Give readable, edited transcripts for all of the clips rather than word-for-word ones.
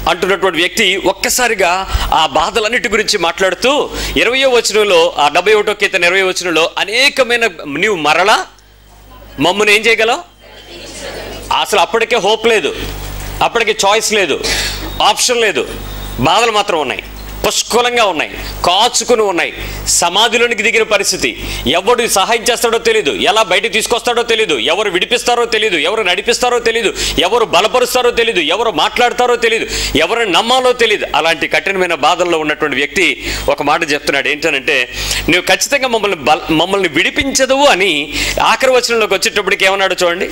అంటున్నటువంటి వ్యక్తి ఒక్కసారిగా ఆ బాధలన్నిటి గురించి మాట్లాడుతూ 20వ వచనంలో, ఆ 71వ కీర్తన 20వ వచనంలో, అనేకమైన నీవు మరలా మమ్మల్ని ఏం చేయగలవు? అసలు అప్పటికే హోప్ లేదు, అప్పటికే చాయిస్ లేదు, ఆప్షన్ లేదు, బాధలు మాత్రం ఉన్నాయి, పుష్కలంగా ఉన్నాయి, కాచుకుని ఉన్నాయి, సమాధిలోనికి దిగిన పరిస్థితి. ఎవడు సహాయం చేస్తాడో తెలీదు, ఎలా బయటకు తీసుకొస్తాడో తెలీదు, ఎవరు విడిపిస్తారో తెలీదు, ఎవరు నడిపిస్తారో తెలీదు, ఎవరు బలపరుస్తారో తెలీదు, ఎవరు మాట్లాడతారో తెలీదు, ఎవరిని నమ్మాలో తెలీదు. అలాంటి కఠినమైన బాధల్లో ఉన్నటువంటి వ్యక్తి ఒక మాట చెప్తున్నాడు. ఏంటనంటే, నువ్వు ఖచ్చితంగా మమ్మల్ని విడిపించదువు అని ఆఖరి వచనంలోకి వచ్చేటప్పటికి ఏమన్నాడు చూడండి.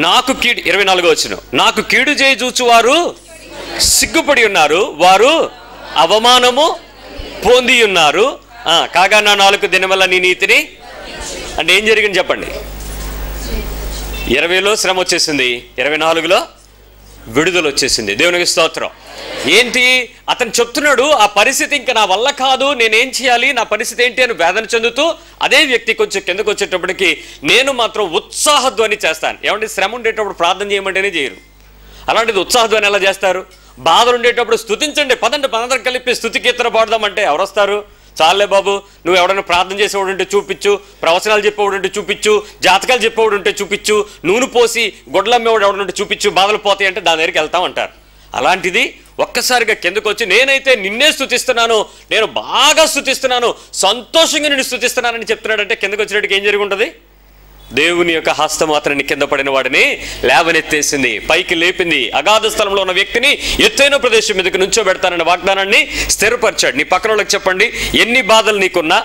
నాకు కీడు, 24వ వచనం, నాకు కీడు చేయి చూచువారు సిగ్గుపడి ఉన్నారు, వారు అవమానము పొంది ఉన్నారు, కాగా నా 4 దినమల్ల నీ నీతిని. అంటే ఏం జరిగింది చెప్పండి? 20లో శ్రమ వచ్చేసింది, 24లో విడుదల వచ్చేసింది. దేవునికి స్తోత్రం. ఏంటి అతను చెప్తున్నాడు? ఆ పరిస్థితి ఇంకా నా వల్ల కాదు, నేనేం చేయాలి, నా పరిస్థితి ఏంటి అని వేదన చెందుతూ, అదే వ్యక్తి కొంచెం కిందకు వచ్చేటప్పటికి నేను మాత్రం ఉత్సాహధ్వని చేస్తాను. ఏమంటే శ్రమ ఉండేటప్పుడు ప్రార్థన చేయమంటేనే చేయరు, అలాంటిది ఉత్సాహధ్వని ఎలా చేస్తారు? బాధలు ఉండేటప్పుడు స్తుతించండి, పదందరం కలిపి స్తుతి కీర్తన పాడదామంటే ఎవరు వస్తారు? చాలే బాబు, నువ్వు ఎవడైనా ప్రార్థన చేసేవాడు ఉంటే చూపించు, ప్రవచనాలు చెప్పేవాడు ఉంటే చూపించు, జాతకాలు చెప్పేవాడు ఉంటే చూపించు, నూనె పోసి గొడ్లమ్మేవాడు ఎవడుంటే చూపించు, బాధలు పోతాయి అంటే దాని దగ్గరికి వెళ్తామంటారు. అలాంటిది ఒక్కసారిగా కిందకు వచ్చి నేనైతే నిన్నే స్తుతిస్తున్నాను, నేను బాగా స్తుతిస్తున్నాను, సంతోషంగా నిన్ను స్తుతిస్తున్నానని చెప్తున్నాడంటే కిందకు వచ్చినట్టుగా ఏం జరిగి ఉంటుంది? దేవుని యొక్క హస్తం అతనిని కింద పడిన వాడిని లేవనెత్తేసింది, పైకి లేపింది. అగాధ స్థలంలో ఉన్న వ్యక్తిని ఎత్తైన ప్రదేశం మీదకి నుంచోబెడతానన్న వాగ్దానాన్ని స్థిరపరిచాడు. నీ పక్కన వాళ్ళకి చెప్పండి, ఎన్ని బాధలు నీకున్నా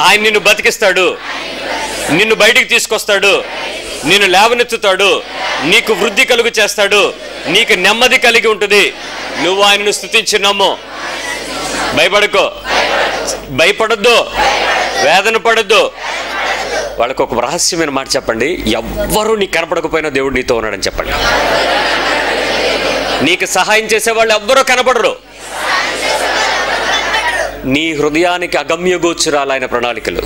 ఆయన నిన్ను బతికిస్తాడు, నిన్ను బయటికి తీసుకొస్తాడు, నిన్ను లేవనెత్తుతాడు, నీకు వృద్ధి కలుగు చేస్తాడు, నీకు నెమ్మది కలిగి ఉంటుంది. నువ్వు ఆయనను స్తుతించి నమ్ము. భయపడకో, భయపడొద్దు, వేదన పడొద్దు. వాళ్ళకు ఒక రహస్యమైన మాట చెప్పండి, ఎవ్వరూ నీకు కనపడకపోయినా దేవుడు నీతో ఉన్నాడని చెప్పండి. నీకు సహాయం చేసేవాళ్ళు ఎవ్వరూ కనపడరు. నీ హృదయానికి అగమ్యగోచరాలు ఆయన ప్రణాళికలు.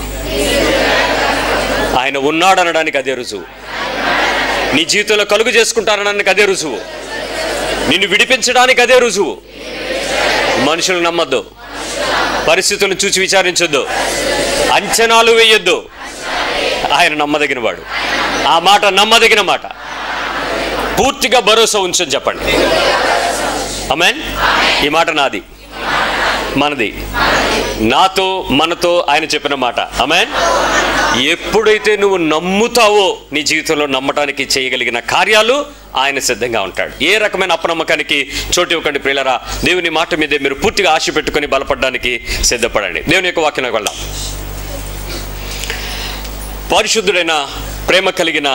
ఆయన ఉన్నాడనడానికి అదే రుజువు. నీ జీవితంలో కలుగు చేసుకుంటానడానికి అదే రుజువు. నిన్ను విడిపించడానికి అదే రుజువు. మనుషులను నమ్మద్దు, పరిస్థితులను చూసి విచారించొద్దు, అంచనాలు వేయొద్దు. ఆయన నమ్మదగిన వాడు. ఆ మాట నమ్మదగిన మాట. పూర్తిగా భరోసా ఉంచని చెప్పండి. ఆమేన్. ఈ మాట నాది, మనది, నాతో మనతో ఆయన చెప్పిన మాట. ఆమేన్. ఎప్పుడైతే నువ్వు నమ్ముతావో నీ జీవితంలో నమ్మటానికి చేయగలిగిన కార్యాలు ఆయన సిద్ధంగా ఉంటాడు. ఏ రకమైన అపనమ్మకానికి చోటు ఇవ్వకండి ప్రియులారా. దేవుని మాట మీదే మీరు పూర్తిగా ఆశ పెట్టుకొని బలపడడానికి సిద్ధపడండి. దేవుని యొక్క వాక్యంలోకి వెళ్దాం. పరిశుద్ధుడైన ప్రేమ కలిగిన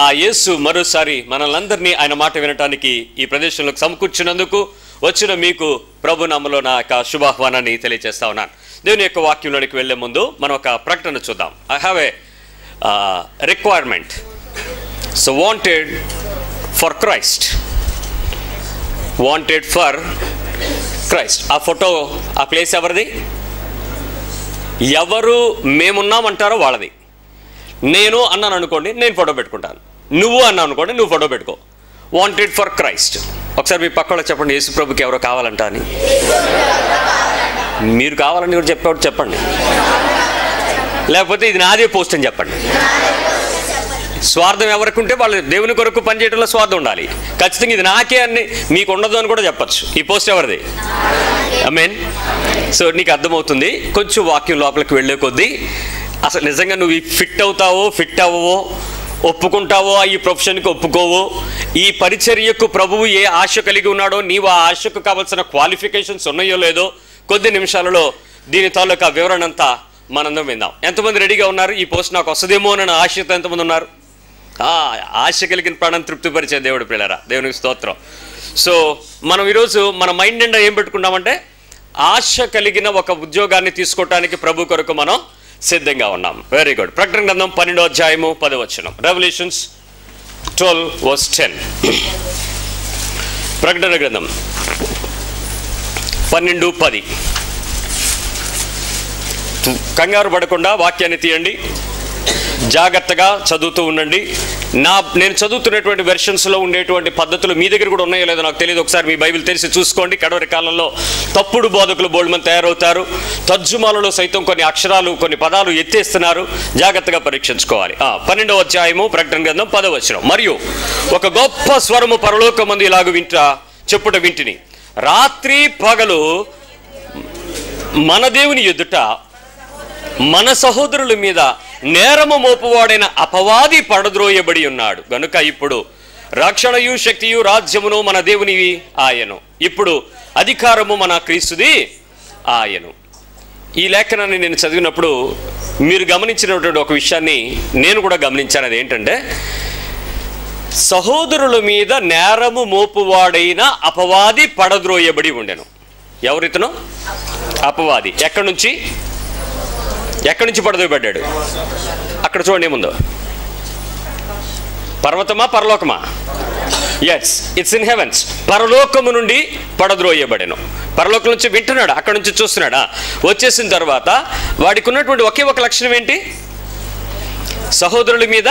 ఆ యేసు మరోసారి మనల్ని ఆయన మాట వినటానికి ఈ ప్రదేశంలోకి సమకూర్చినందుకు వచ్చిన మీకు ప్రభు నామములో నా యొక్క శుభాహ్వానాన్ని తెలియజేస్తా ఉన్నాను. దేవుని యొక్క వాక్యంలోనికి వెళ్లే ముందు మనం ఒక ప్రకటన చూద్దాం. I have a requirement. So wanted for Christ, wanted for Christ. ఆ ఫోటో, ఆ ప్లేస్ ఎవరిది? ఎవరు మేమున్నామంటారో వాళ్ళది. నేను అన్నాను అనుకోండి, నేను ఫోటో పెట్టుకుంటాను. నువ్వు అన్నావు అనుకోండి, నువ్వు ఫోటో పెట్టుకో. Wanted for Christ. ఒకసారి మీ పక్కన చెప్పండి, యేసు ప్రభుకి ఎవరో కావాలంట అని. మీరు కావాలని కూడా చెప్పేవాడు చెప్పండి, లేకపోతే ఇది నాదే పోస్ట్ అని చెప్పండి. స్వార్థం ఎవరికి ఉంటే వాళ్ళు దేవుని కొరకు పనిచేయడంలో స్వార్థం ఉండాలి. ఖచ్చితంగా ఇది నాకే అని మీకు ఉండదు అని కూడా చెప్పచ్చు. ఈ పోస్ట్ ఎవరిది? ఆమేన్. సో నీకు అర్థమవుతుంది. కొంచెం వాక్యం లోపలికి వెళ్ళే కొద్దీ అసలు నిజంగా నువ్వు ఫిట్ అవుతావో ఫిట్ అవ్వవో, ఒప్పుకుంటావో ఈ ప్రొఫెషన్కి ఒప్పుకోవో, ఈ పరిచర్యకు ప్రభువు ఏ ఆశ కలిగి ఉన్నాడో, నీవు ఆ ఆశకు కావాల్సిన క్వాలిఫికేషన్స్ ఉన్నాయో లేదో కొద్ది నిమిషాలలో దీని తాలూకా వివరణ అంతా మనందరం విందాం. ఎంతమంది రెడీగా ఉన్నారు? ఈ పోస్ట్ నాకు వస్తుందేమో అని ఆశతో ఎంతమంది ఉన్నారు? ఆశ కలిగిన ప్రాణం తృప్తిపరిచే దేవుడు పిల్లరా, దేవునికి స్తోత్రం. సో మనం ఈరోజు మన మైండ్ నిండా ఏం పెట్టుకున్నామంటే ఆశ కలిగిన ఒక ఉద్యోగాన్ని తీసుకోవటానికి ప్రభు కొరకు మనం సిద్ధంగా ఉన్నాం. Very good. ప్రకటన గ్రంథం 12వ అధ్యాయము 10వ వచనం. రెవల్యూషన్స్ 12:10. ప్రకటన గ్రంథం 12:10. కంగారు పడకుండా వాక్యాన్ని తీయండి. జాగ్రత్తగా చదువుతూ ఉండండి. నేను చదువుతున్నటువంటి వెర్షన్స్లో ఉండేటువంటి పద్ధతులు మీ దగ్గర కూడా ఉన్నాయో లేదో నాకు తెలియదు. ఒకసారి మీ బైబిల్ తెరిచి చూసుకోండి. కడవరి కాలంలో తప్పుడు బోధకులు బోల్డ్మంది తయారవుతారు. తర్జుమాలలో సైతం కొన్ని అక్షరాలు, కొన్ని పదాలు ఎత్తేస్తున్నారు. జాగ్రత్తగా పరీక్షించుకోవాలి. 12వ అధ్యాయము ప్రకటన గ్రంథం 10వ వచనం. మరియు ఒక గొప్ప స్వరము పరలోకమందు ఇలాగ చెప్పుట వింటిని, రాత్రి పగలు మన దేవుని ఎదుట మన సహోదరుల మీద నేరము మోపువాడైన అపవాది పడద్రోయబడి ఉన్నాడు గనుక ఇప్పుడు రక్షణయు శక్తియు రాజ్యమును మన దేవునివి ఆయను, ఇప్పుడు అధికారము మన క్రీస్తుది ఆయను. ఈ లేఖనాన్ని నేను చదివినప్పుడు మీరు గమనించినటువంటి ఒక విషయాన్ని నేను కూడా గమనించాను. అదేంటంటే, సహోదరుల మీద నేరము మోపువాడైన అపవాది పడద్రోయబడి ఉండెను. ఎవరితను? అపవాది. ఎక్కడి నుంచి పడద్రోయబడ్డాడు? అక్కడ చూడండి ఏముందో. పర్వతమా పరలోకమా? Yes, it's in heavens. పరలోకము నుండి పడద్రోయబడెను. పరలోకం నుంచి వింటున్నాడు, అక్కడ నుంచి చూస్తున్నాడా. వచ్చేసిన తర్వాత వాడికి ఉన్నటువంటి ఒకే ఒక లక్షణం ఏంటి? సహోదరుల మీద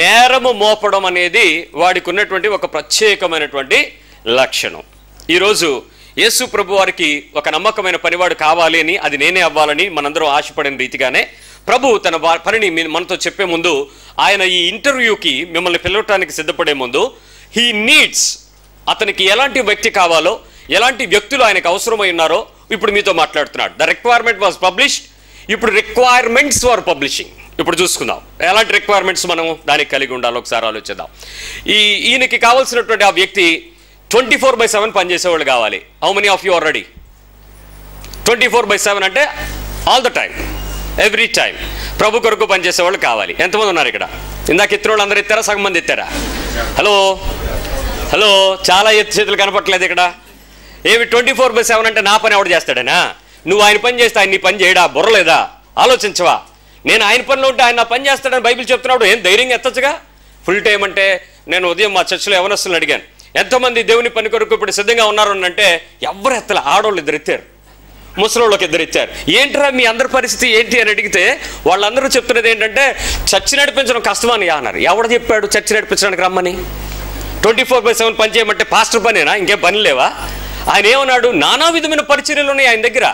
నేరము మోపడం అనేది వాడికి ఉన్నటువంటి ఒక ప్రత్యేకమైనటువంటి లక్షణం. ఈరోజు యేసు ప్రభు వారికి ఒక నమ్మకమైన పనివాడు కావాలి అని, అది నేనే అవ్వాలని మనందరం ఆశపడిన రీతిగానే ప్రభు తన పనిని మనతో చెప్పే ముందు, ఆయన ఈ ఇంటర్వ్యూకి మిమ్మల్ని పిలవటానికి సిద్ధపడే ముందు, హీ నీడ్స్, అతనికి ఎలాంటి వ్యక్తి కావాలో, ఎలాంటి వ్యక్తులు ఆయనకు అవసరమై ఉన్నారో ఇప్పుడు మీతో మాట్లాడుతున్నాడు. The requirement was published. ఇప్పుడు రిక్వైర్మెంట్స్ ఫర్ పబ్లిషింగ్. ఇప్పుడు చూసుకుందాం ఎలాంటి రిక్వైర్మెంట్స్ మనం దానికి కలిగి ఉండాలో ఒకసారి ఆలోచిద్దాం. ఈయనకి కావాల్సినటువంటి ఆ వ్యక్తి 24/7 పనిచేసేవాళ్ళు కావాలి. How many of you are ready? 24/7 అంటే all the time, every time ప్రభు కొరకు పనిచేసేవాళ్ళు కావాలి. ఎంతమంది ఉన్నారు ఇక్కడ? ఇందాక ఎత్తిన వాళ్ళు అందరూ ఎత్తారా? సగం మంది ఎత్తారా? హలో, చాలా చేతులు కనపట్లేదు ఇక్కడ. ఏమి 24/7 అంటే నా పని ఎవడు చేస్తాడనా? నువ్వు ఆయన పని చేస్తే ఆయన నీ పని చేయడా? బుర్రలేదా? ఆలోచించవా? నేను ఆయన పనిలో ఉంటే ఆయన నా పని చేస్తాడని బైబిల్ చెప్తున్నాడు. ఏం ధైర్యంగా ఎత్తచ్చుగా? ఫుల్ టైం అంటే, నేను ఉదయం మా చర్చిలో యవనస్తులను అడిగాను, ఎంతమంది దేవుని పని కొరకు ఇప్పుడు సిద్ధంగా ఉన్నారు అంటే ఎవరు ఎత్తల. ఆడవాళ్ళు 2 ఎత్తారు, ముసలోళ్ళకి 2 ఎత్తారు. ఏంట్రా మీ అందరి పరిస్థితి ఏంటి అని అడిగితే వాళ్ళందరూ చెప్తున్నది ఏంటంటే, చర్చి నడిపించడం కష్టమని అన్నారు. ఎవడు చెప్పాడు చర్చి నడిపించడానికి రమ్మని? 24/7 పని చేయమంటే పాస్టర్ పనేనా? ఇంకేం పని లేవా? ఆయన ఏమన్నాడు? నానా విధమైన పరిచర్యలు ఉన్నాయి ఆయన దగ్గర.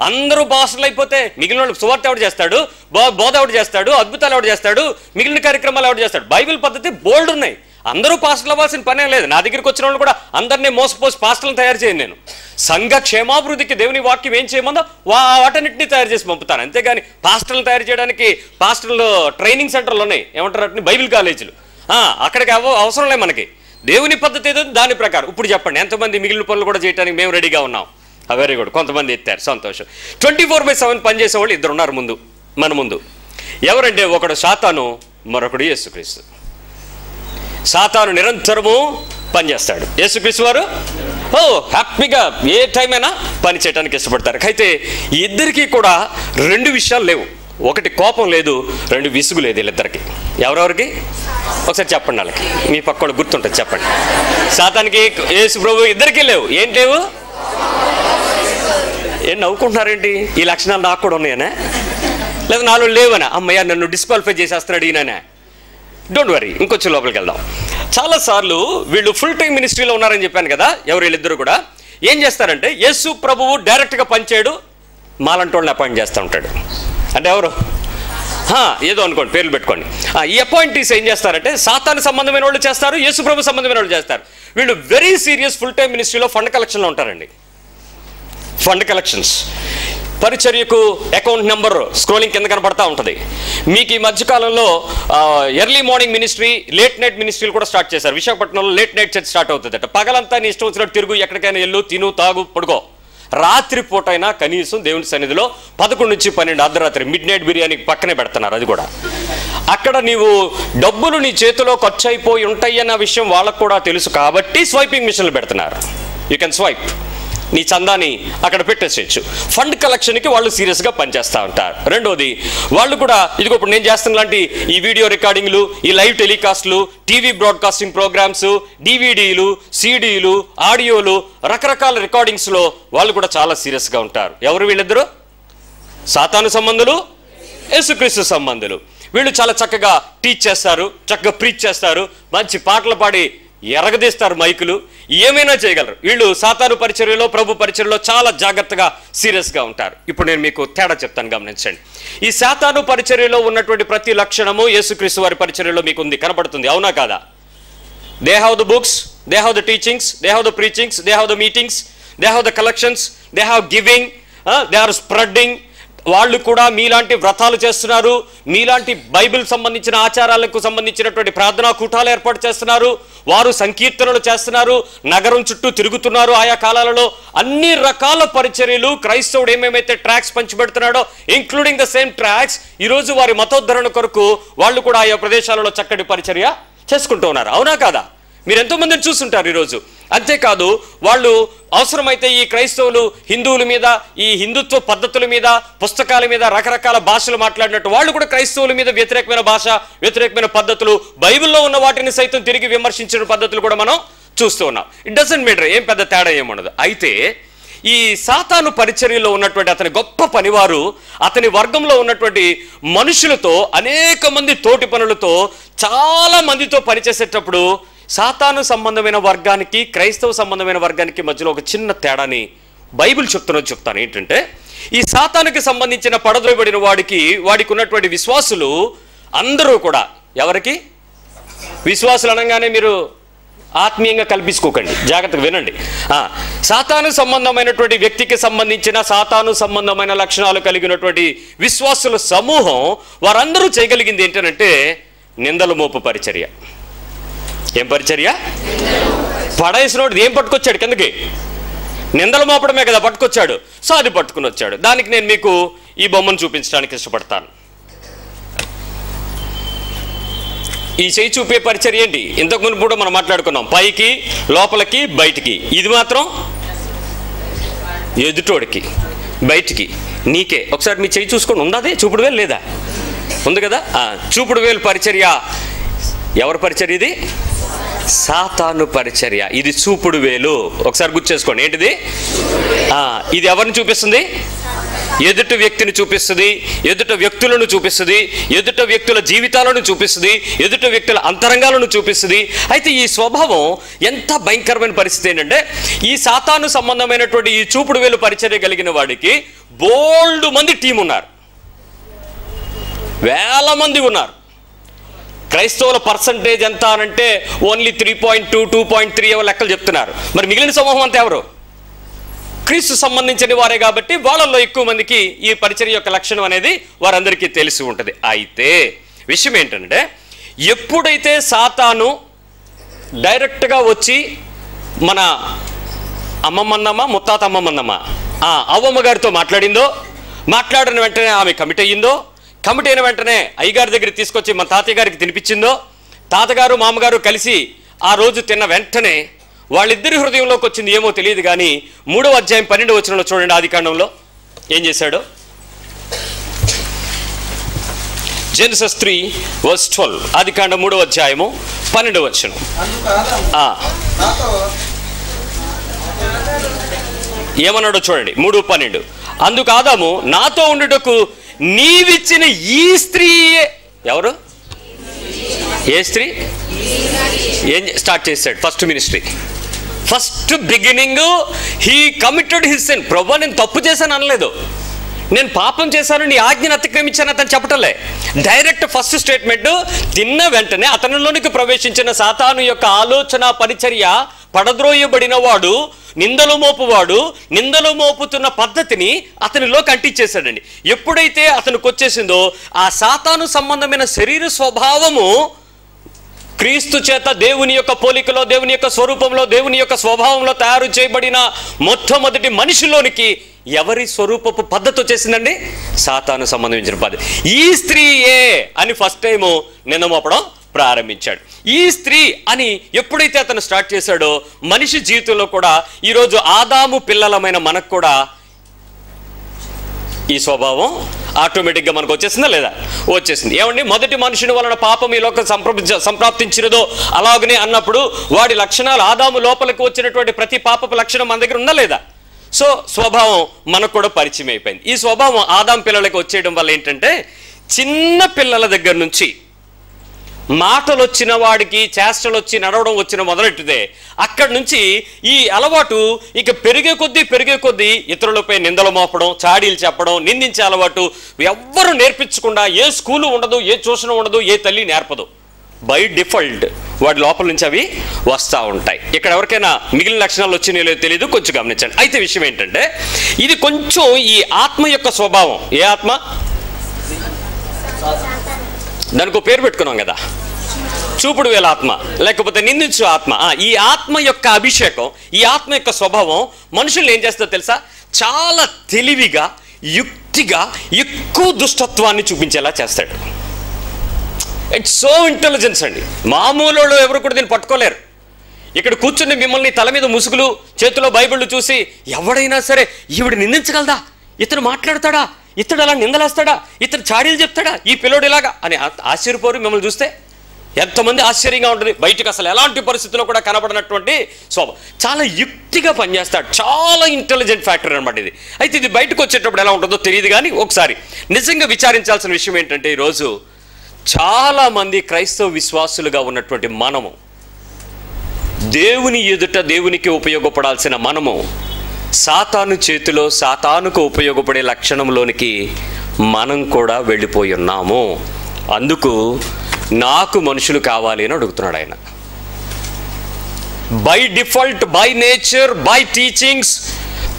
అందరూ పాస్టర్లు అయిపోతే మిగిలిన వాళ్ళు సువార్త ఎవడు చేస్తాడు? బోధ ఎవడు చేస్తాడు? అద్భుతాలు ఎవడు చేస్తాడు? మిగిలిన కార్యక్రమాలు ఎవడు చేస్తాడు? బైబిల్ పద్ధతి బోల్డ్ ఉన్నాయి. అందరూ పాస్టర్లు అవ్వాల్సిన పనే లేదు. నా దగ్గరికి వచ్చిన వాళ్ళు కూడా అందరినీ మోసపోసి పాస్టర్లను తయారు చేయను. నేను సంఘ క్షేమాభివృద్ధికి దేవుని వాక్యం ఏం చేయమందో వాటన్నిటిని తయారు చేసి పంపుతాను. అంతేగాని పాస్టర్లను తయారు చేయడానికి పాస్టర్లు ట్రైనింగ్ సెంటర్లు ఉన్నాయి, ఏమంటారు వాటిని? బైబిల్ కాలేజీలు. అక్కడికి అవసరం లేదు మనకి. దేవుని పద్ధతి ఏదో దాని ప్రకారం. ఇప్పుడు చెప్పండి, ఎంతమంది మిగిలిన పనులు కూడా చేయడానికి మేము రెడీగా ఉన్నాం? Very good. కొంతమంది ఎత్తారు, సంతోషం. 24/7 పనిచేసేవాళ్ళు 2 ఉన్నారు మన ముందు. ఎవరంటే, ఒకడు సాతాను, మరొకడు యేసుక్రీస్తు. సాతాను నిరంతరము పనిచేస్తాడు. యేసుక్రీస్తు వారు హ్యాపీగా ఏ టైం అయినా పని చేయడానికి ఇష్టపడతారు. అయితే ఇద్దరికీ కూడా 2 విషయాలు లేవు. ఒకటి కోపం లేదు, 2 విసుగు లేదు వీళ్ళిద్దరికి. ఎవరెవరికి? ఒకసారి చెప్పండి వాళ్ళకి, మీ పక్క గుర్తుంటుంది చెప్పండి. సాతానికి యేసు ప్రభు ఇద్దరికీ లేవు. ఏంటి లేవు? ఏం నవ్వుకుంటున్నారేంటి? ఈ లక్షణాలు నాకు కూడా ఉన్నాయనే, లేదా నాలో లేవనా? అమ్మయ్య నన్ను డిస్క్వాలిఫై చేసేస్తున్నాడు ఈయననే. డోంట్ వరీ, ఇంకొంచెం లోపలికి వెళ్దాం. చాలాసార్లు వీళ్ళు ఫుల్ టైం మినిస్ట్రీలో ఉన్నారని చెప్పాను కదా. ఎవరు? వీళ్ళిద్దరు కూడా ఏం చేస్తారంటే, యేసు ప్రభువు డైరెక్ట్గా పనిచేయడు, మాలంటి వాళ్ళని అపాయింట్ చేస్తూ ఉంటాడు. అంటే ఎవరు? ఏదో అనుకోండి, పేర్లు పెట్టుకోండి. ఈ అపాయింటీస్ ఏం చేస్తారంటే, సాతాను సంబంధమైన వాళ్ళు చేస్తారు, యేసు ప్రభు సంబంధమైన వాళ్ళు చేస్తారు. వీళ్ళు వెరీ సీరియస్ ఫుల్ టైం మినిస్ట్రీలో ఫండ్ కలెక్షన్లో ఉంటారండి. ఫండ్ కలెక్షన్స్, పరిచర్యకు అకౌంట్ నెంబర్ స్క్రోలింగ్ కింద కనపడతా ఉంటుంది. మీకు ఈ మధ్యకాలంలో early morning ministry, late night మినిస్ట్రీలు కూడా స్టార్ట్ చేశారు. విశాఖపట్నంలో లేట్ నైట్ చర్చ్ స్టార్ట్ అవుతుందట. పగలంతా నీ ఇష్టం వచ్చినట్టు తిరుగు, ఎక్కడికైనా వెళ్ళు, తిను, తాగు, పడుకో. రాత్రి పూటైనా కనీసం దేవుని సన్నిధిలో 11 నుంచి 12 అర్ధరాత్రి మిడ్ నైట్ బిర్యానీకి పక్కనే పెడుతున్నారు. అది కూడా అక్కడ నీవు డబ్బులు నీ చేతిలో ఖర్చు అయిపోయి ఉంటాయి అన్న విషయం వాళ్ళకు కూడా తెలుసు కాబట్టి స్వైపింగ్ మిషన్లు పెడుతున్నారు. యూ కెన్ స్వైప్, నీ చందాని అక్కడ పెట్టేసేయచ్చు. ఫండ్ కలెక్షన్కి వాళ్ళు సీరియస్గా పనిచేస్తూ ఉంటారు. రెండోది, వాళ్ళు కూడా ఇదిగో ఇప్పుడు నేను చేస్తున్న లాంటి ఈ వీడియో రికార్డింగ్లు, ఈ లైవ్ టెలికాస్ట్లు, టీవీ బ్రాడ్కాస్టింగ్ ప్రోగ్రామ్స్, డివిడీలు, సీడీలు, ఆడియోలు, రకరకాల రికార్డింగ్స్లో వాళ్ళు కూడా చాలా సీరియస్గా ఉంటారు. ఎవరు వీళ్ళిద్దరు? సాతాను సంబంధులు, యేసుక్రీస్తు సంబంధులు. వీళ్ళు చాలా చక్కగా టీచ్ చేస్తారు, చక్కగా ప్రీచ్ చేస్తారు, మంచి పాటలు పాడి ఎరగదీస్తారు మైకులు, ఏమైనా చేయగలరు. వీళ్ళు సాతాను పరిచర్యలో, ప్రభు పరిచర్యలో చాలా జాగ్రత్తగా సీరియస్గా ఉంటారు. ఇప్పుడు నేను మీకు తేడా చెప్తాను, గమనించండి. ఈ సాతాను పరిచర్యలో ఉన్నటువంటి ప్రతి లక్షణము యేసుక్రీస్తు వారి పరిచర్యలో మీకు ఉంది, కనపడుతుంది, అవునా కాదా? They have the books, they have the teachings, they have the preachings, they have the meetings, they have the collections, they have giving, they are spreading. వాళ్ళు కూడా మీలాంటి వ్రతాలు చేస్తున్నారు, మీలాంటి బైబిల్ సంబంధించిన ఆచారాలకు సంబంధించినటువంటి ప్రార్థనా కూటాలు ఏర్పాటు చేస్తున్నారు, వారు సంకీర్తనలు చేస్తున్నారు, నగరం చుట్టూ తిరుగుతున్నారు. ఆయా కాలాలలో అన్ని రకాల పరిచర్యలు, క్రైస్తవుడు ఏమేమైతే ట్రాక్స్ పంచిపెడుతున్నాడో ఇంక్లూడింగ్ ద సేమ్ ట్రాక్స్, ఈరోజు వారి మతోద్ధరణ కొరకు వాళ్ళు కూడా ఆయా ప్రదేశాలలో చక్కటి పరిచర్య చేసుకుంటూ ఉన్నారు, అవునా కాదా? మీరు ఎంతో మందిని చూస్తుంటారు ఈరోజు. అంతేకాదు, వాళ్ళు అవసరమైతే ఈ క్రైస్తవులు హిందువుల మీద, ఈ హిందుత్వ పద్ధతుల మీద, పుస్తకాల మీద రకరకాల భాషలు మాట్లాడినట్టు వాళ్ళు కూడా క్రైస్తవుల మీద వ్యతిరేకమైన భాష, వ్యతిరేకమైన పద్ధతులు, బైబిల్లో ఉన్న వాటిని సైతం తిరిగి విమర్శించిన పద్ధతులు కూడా మనం చూస్తూ ఉన్నాం. ఇట్ డజంట్ మ్యాటర్, ఏం పెద్ద తేడా ఏముండదు. అయితే ఈ సాతాను పరిచర్యలో ఉన్నటువంటి అతని గొప్ప పనివారు, అతని వర్గంలో ఉన్నటువంటి మనుషులతో, అనేక మంది తోటి పనులతో, చాలా మందితో పనిచేసేటప్పుడు సాతాను సంబంధమైన వర్గానికి, క్రైస్తవ సంబంధమైన వర్గానికి మధ్యలో ఒక చిన్న తేడాని బైబిల్ చెప్తాను. ఏంటంటే, ఈ సాతానుకి సంబంధించిన పడద్రోయబడిన వాడికి ఉన్నటువంటి విశ్వాసులు అందరూ కూడా, ఎవరికి విశ్వాసులు అనగానే మీరు ఆత్మీయంగా కల్పించుకోకండి, జాగ్రత్తగా వినండి. సాతాను సంబంధమైనటువంటి వ్యక్తికి సంబంధించిన, సాతాను సంబంధమైన లక్షణాలు కలిగినటువంటి విశ్వాసుల సమూహం వారందరూ చేయగలిగింది ఏంటంటే నిందలు మోపు పరిచర్య. ఏం పరిచర్య? పడేసినోడు ఏం పట్టుకొచ్చాడు కిందకి? నిందలు మోపడమే కదా పట్టుకొచ్చాడు. సో అది పట్టుకుని వచ్చాడు. దానికి నేను మీకు ఈ బొమ్మను చూపించడానికి ఇష్టపడతాను. ఈ చేయి చూపే పరిచర్య ఏంటి? ఇంతకు ముందు కూడా మనం మాట్లాడుకున్నాం, పైకి, లోపలికి, బయటికి. ఇది మాత్రం ఎదుటోడికి, బయటికి, నీకే. ఒకసారి మీ చేయి చూసుకొని ఉందాది చూపుడు వేలు లేదా? ఉంది కదా. చూపుడు వేలు పరిచర్య ఎవరి పరిచర్య? ఇది సాతాను పరిచర్య. ఇది చూపుడు వేలు. ఒకసారి గుర్తు చేసుకోండి, ఏంటిది? ఇది ఎవరిని చూపిస్తుంది? ఎదుటి వ్యక్తిని చూపిస్తుంది, ఎదుట వ్యక్తులను చూపిస్తుంది, ఎదుట వ్యక్తుల జీవితాలను చూపిస్తుంది, ఎదుట వ్యక్తుల అంతరంగాలను చూపిస్తుంది. అయితే ఈ స్వభావం ఎంత భయంకరమైన పరిస్థితి ఏంటంటే, ఈ సాతాను సంబంధమైనటువంటి ఈ చూపుడు వేలు పరిచర్య కలిగిన వాడికి బోల్డ్ మంది టీం ఉన్నారు, వేల మంది ఉన్నారు. క్రైస్తవుల పర్సంటేజ్ ఎంత అనంటే ఓన్లీ 3.2, 2.3 ఏవో లెక్కలు చెప్తున్నారు. మరి మిగిలిన సమూహం అంతా ఎవరు? క్రీస్తు సంబంధించిన వారే కాబట్టి వాళ్ళల్లో ఎక్కువ మందికి ఈ పరిచర్య యొక్క లక్షణం అనేది వారందరికీ తెలిసి ఉంటుంది. అయితే విషయం ఏంటంటే, ఎప్పుడైతే సాతాను డైరెక్ట్గా వచ్చి మన అమ్మమ్మన్నమ్మా, ముత్తాత అమ్మమ్మన్నమ్మా, అవ్వమ్మ గారితో మాట్లాడిన వెంటనే ఆమె కమిట్ అయ్యిందో, కమిటీ అయిన వెంటనే అయ్యగారి దగ్గర తీసుకొచ్చి మన తాతయ్య గారికి తినిపించిందో, తాతగారు మామగారు కలిసి ఆ రోజు తిన్న వెంటనే వాళ్ళిద్దరి హృదయంలోకి వచ్చింది ఏమో తెలియదు కానీ 3వ అధ్యాయం 12వ వచనంలో చూడండి, ఆదికాండంలో ఏం చేశాడు? జెనసిస్ 3:12, ఆదికాండం 3వ అధ్యాయము 12వ వచనం. ఏమన్నాడో చూడండి, 3:12. అందుకు ఆదాము, నాతో ఉండుటకు నీవిచ్చిన ఈ స్త్రీయే. ఎవరు? ఏ స్త్రీ? ఏం స్టార్ట్ చేశాడు? First ministry, first beginning he committed his sin. ప్రభు, నేను తప్పు చేశాను అనలేదు, నేను పాపం చేశాను, నీ ఆజ్ఞను అతిక్రమించాను అతను చెప్పటలే. Direct first statement. తిన్న వెంటనే అతనిలోనికి ప్రవేశించిన సాతాను యొక్క ఆలోచన పరిచర్య, పడద్రోయబడిన వాడు, నిందలు మోపువాడు, నిందలు మోపుతున్న పద్ధతిని అతనిలోకి అంటించేశాడండి. ఎప్పుడైతే అతనికి వచ్చేసిందో ఆ సాతాను సంబంధమైన శరీర స్వభావము క్రీస్తు చేత దేవుని యొక్క పోలికలో, దేవుని యొక్క స్వరూపంలో, దేవుని యొక్క స్వభావంలో తయారు చేయబడిన మొట్టమొదటి మనిషిలోనికి ఎవరి స్వరూపపు పద్ధతి వచ్చేసిందండి? సాతాను సంబంధించిన పద్ధతి. ఈ స్త్రీయే అని ఫస్ట్ టైము నింద మోపడం ప్రారంభించాడు. ఈ స్త్రీ అని ఎప్పుడైతే అతను స్టార్ట్ చేశాడో, మనిషి జీవితంలో కూడా ఈరోజు ఆదాము పిల్లలమైన మనకు కూడా ఈ స్వభావం ఆటోమేటిక్గా మనకు వచ్చేసిందా లేదా? వచ్చేసింది. ఏమండి, మొదటి మనుషుని వలన పాపం ఈ లోకం సంప్రాప్తించినదో అలాగనే అన్నప్పుడు వాడి లక్షణాలు, ఆదాము లోపలికి వచ్చినటువంటి ప్రతి పాపపు లక్షణం మన దగ్గర ఉందా లేదా? సో స్వభావం మనకు కూడా పరిచయం అయిపోయింది. ఈ స్వభావం ఆదాము పిల్లలకి వచ్చేయడం వల్ల ఏంటంటే చిన్న పిల్లల దగ్గర నుంచి మాటలు వచ్చిన వాడికి చేష్టలు వచ్చి నడవడం వచ్చిన మొదలెట్టితే అక్కడి నుంచి ఈ అలవాటు ఇక పెరిగే కొద్దీ ఇతరులపై నిందలు మోపడం, చాడీలు చెప్పడం, నిందించే అలవాటు ఎవ్వరు నేర్పించకుండా, ఏ స్కూలు ఉండదు, ఏ ట్యూషన్ ఉండదు, ఏ తల్లి నేర్పదు. బై డిఫాల్ట్ వాడి లోపల నుంచి అవి వస్తూ ఉంటాయి. ఇక్కడ ఎవరికైనా మిగిలిన లక్షణాలు వచ్చినాయో లేదో తెలియదు, కొంచెం గమనించండి. అయితే విషయం ఏంటంటే ఇది కొంచెం ఈ ఆత్మ యొక్క స్వభావం. ఏ ఆత్మ? దానికి ఒక పేరు పెట్టుకున్నాం కదా, చూపుడు వేల ఆత్మ, లేకపోతే నిందించు ఆత్మ. ఈ ఆత్మ యొక్క అభిషేకం, ఈ ఆత్మ యొక్క స్వభావం మనుషులు ఏం చేస్తుందో తెలుసా? చాలా తెలివిగా, యుక్తిగా ఎక్కువ దుష్టత్వాన్ని చూపించేలా చేస్తాడు. ఇట్స్ సో ఇంటెలిజెన్స్ అండి. మామూలు ఎవరు కూడా దీన్ని పట్టుకోలేరు. ఇక్కడ కూర్చుని మిమ్మల్ని తల మీద ముసుగులు, చేతిలో బైబిళ్ళు చూసి ఎవడైనా సరే ఈవిడ నిందించగలదా, ఇతను మాట్లాడతాడా, ఇతడు అలా నిందలేస్తాడా, ఇతను చాడీలు చెప్తాడా, ఈ పిల్లోడు ఇలాగా అని ఆశ్చర్యపోరు. మిమ్మల్ని చూస్తే ఎంతమంది ఆశ్చర్యంగా ఉంటుంది. బయటకు అసలు ఎలాంటి పరిస్థితుల్లో కూడా కనబడినటువంటి స్వభావం, చాలా యుక్తిగా పనిచేస్తాడు. చాలా ఇంటెలిజెంట్ ఫ్యాక్టర్ అనమాట ఇది. అయితే ఇది బయటకు వచ్చేటప్పుడు ఎలా ఉంటుందో తెలియదు, కానీ ఒకసారి నిజంగా విచారించాల్సిన విషయం ఏంటంటే ఈరోజు చాలామంది క్రైస్తవ విశ్వాసులుగా ఉన్నటువంటి మనము, దేవుని ఎదుట దేవునికి ఉపయోగపడాల్సిన మనము సాతాను చేతిలో సాతానుకు ఉపయోగపడే లక్షణంలోనికి మనం కూడా వెళ్ళిపోయి ఉన్నాము. అందుకు నాకు మనుషులు కావాలి అని అడుగుతున్నాడు ఆయన. By default, by nature, by teachings,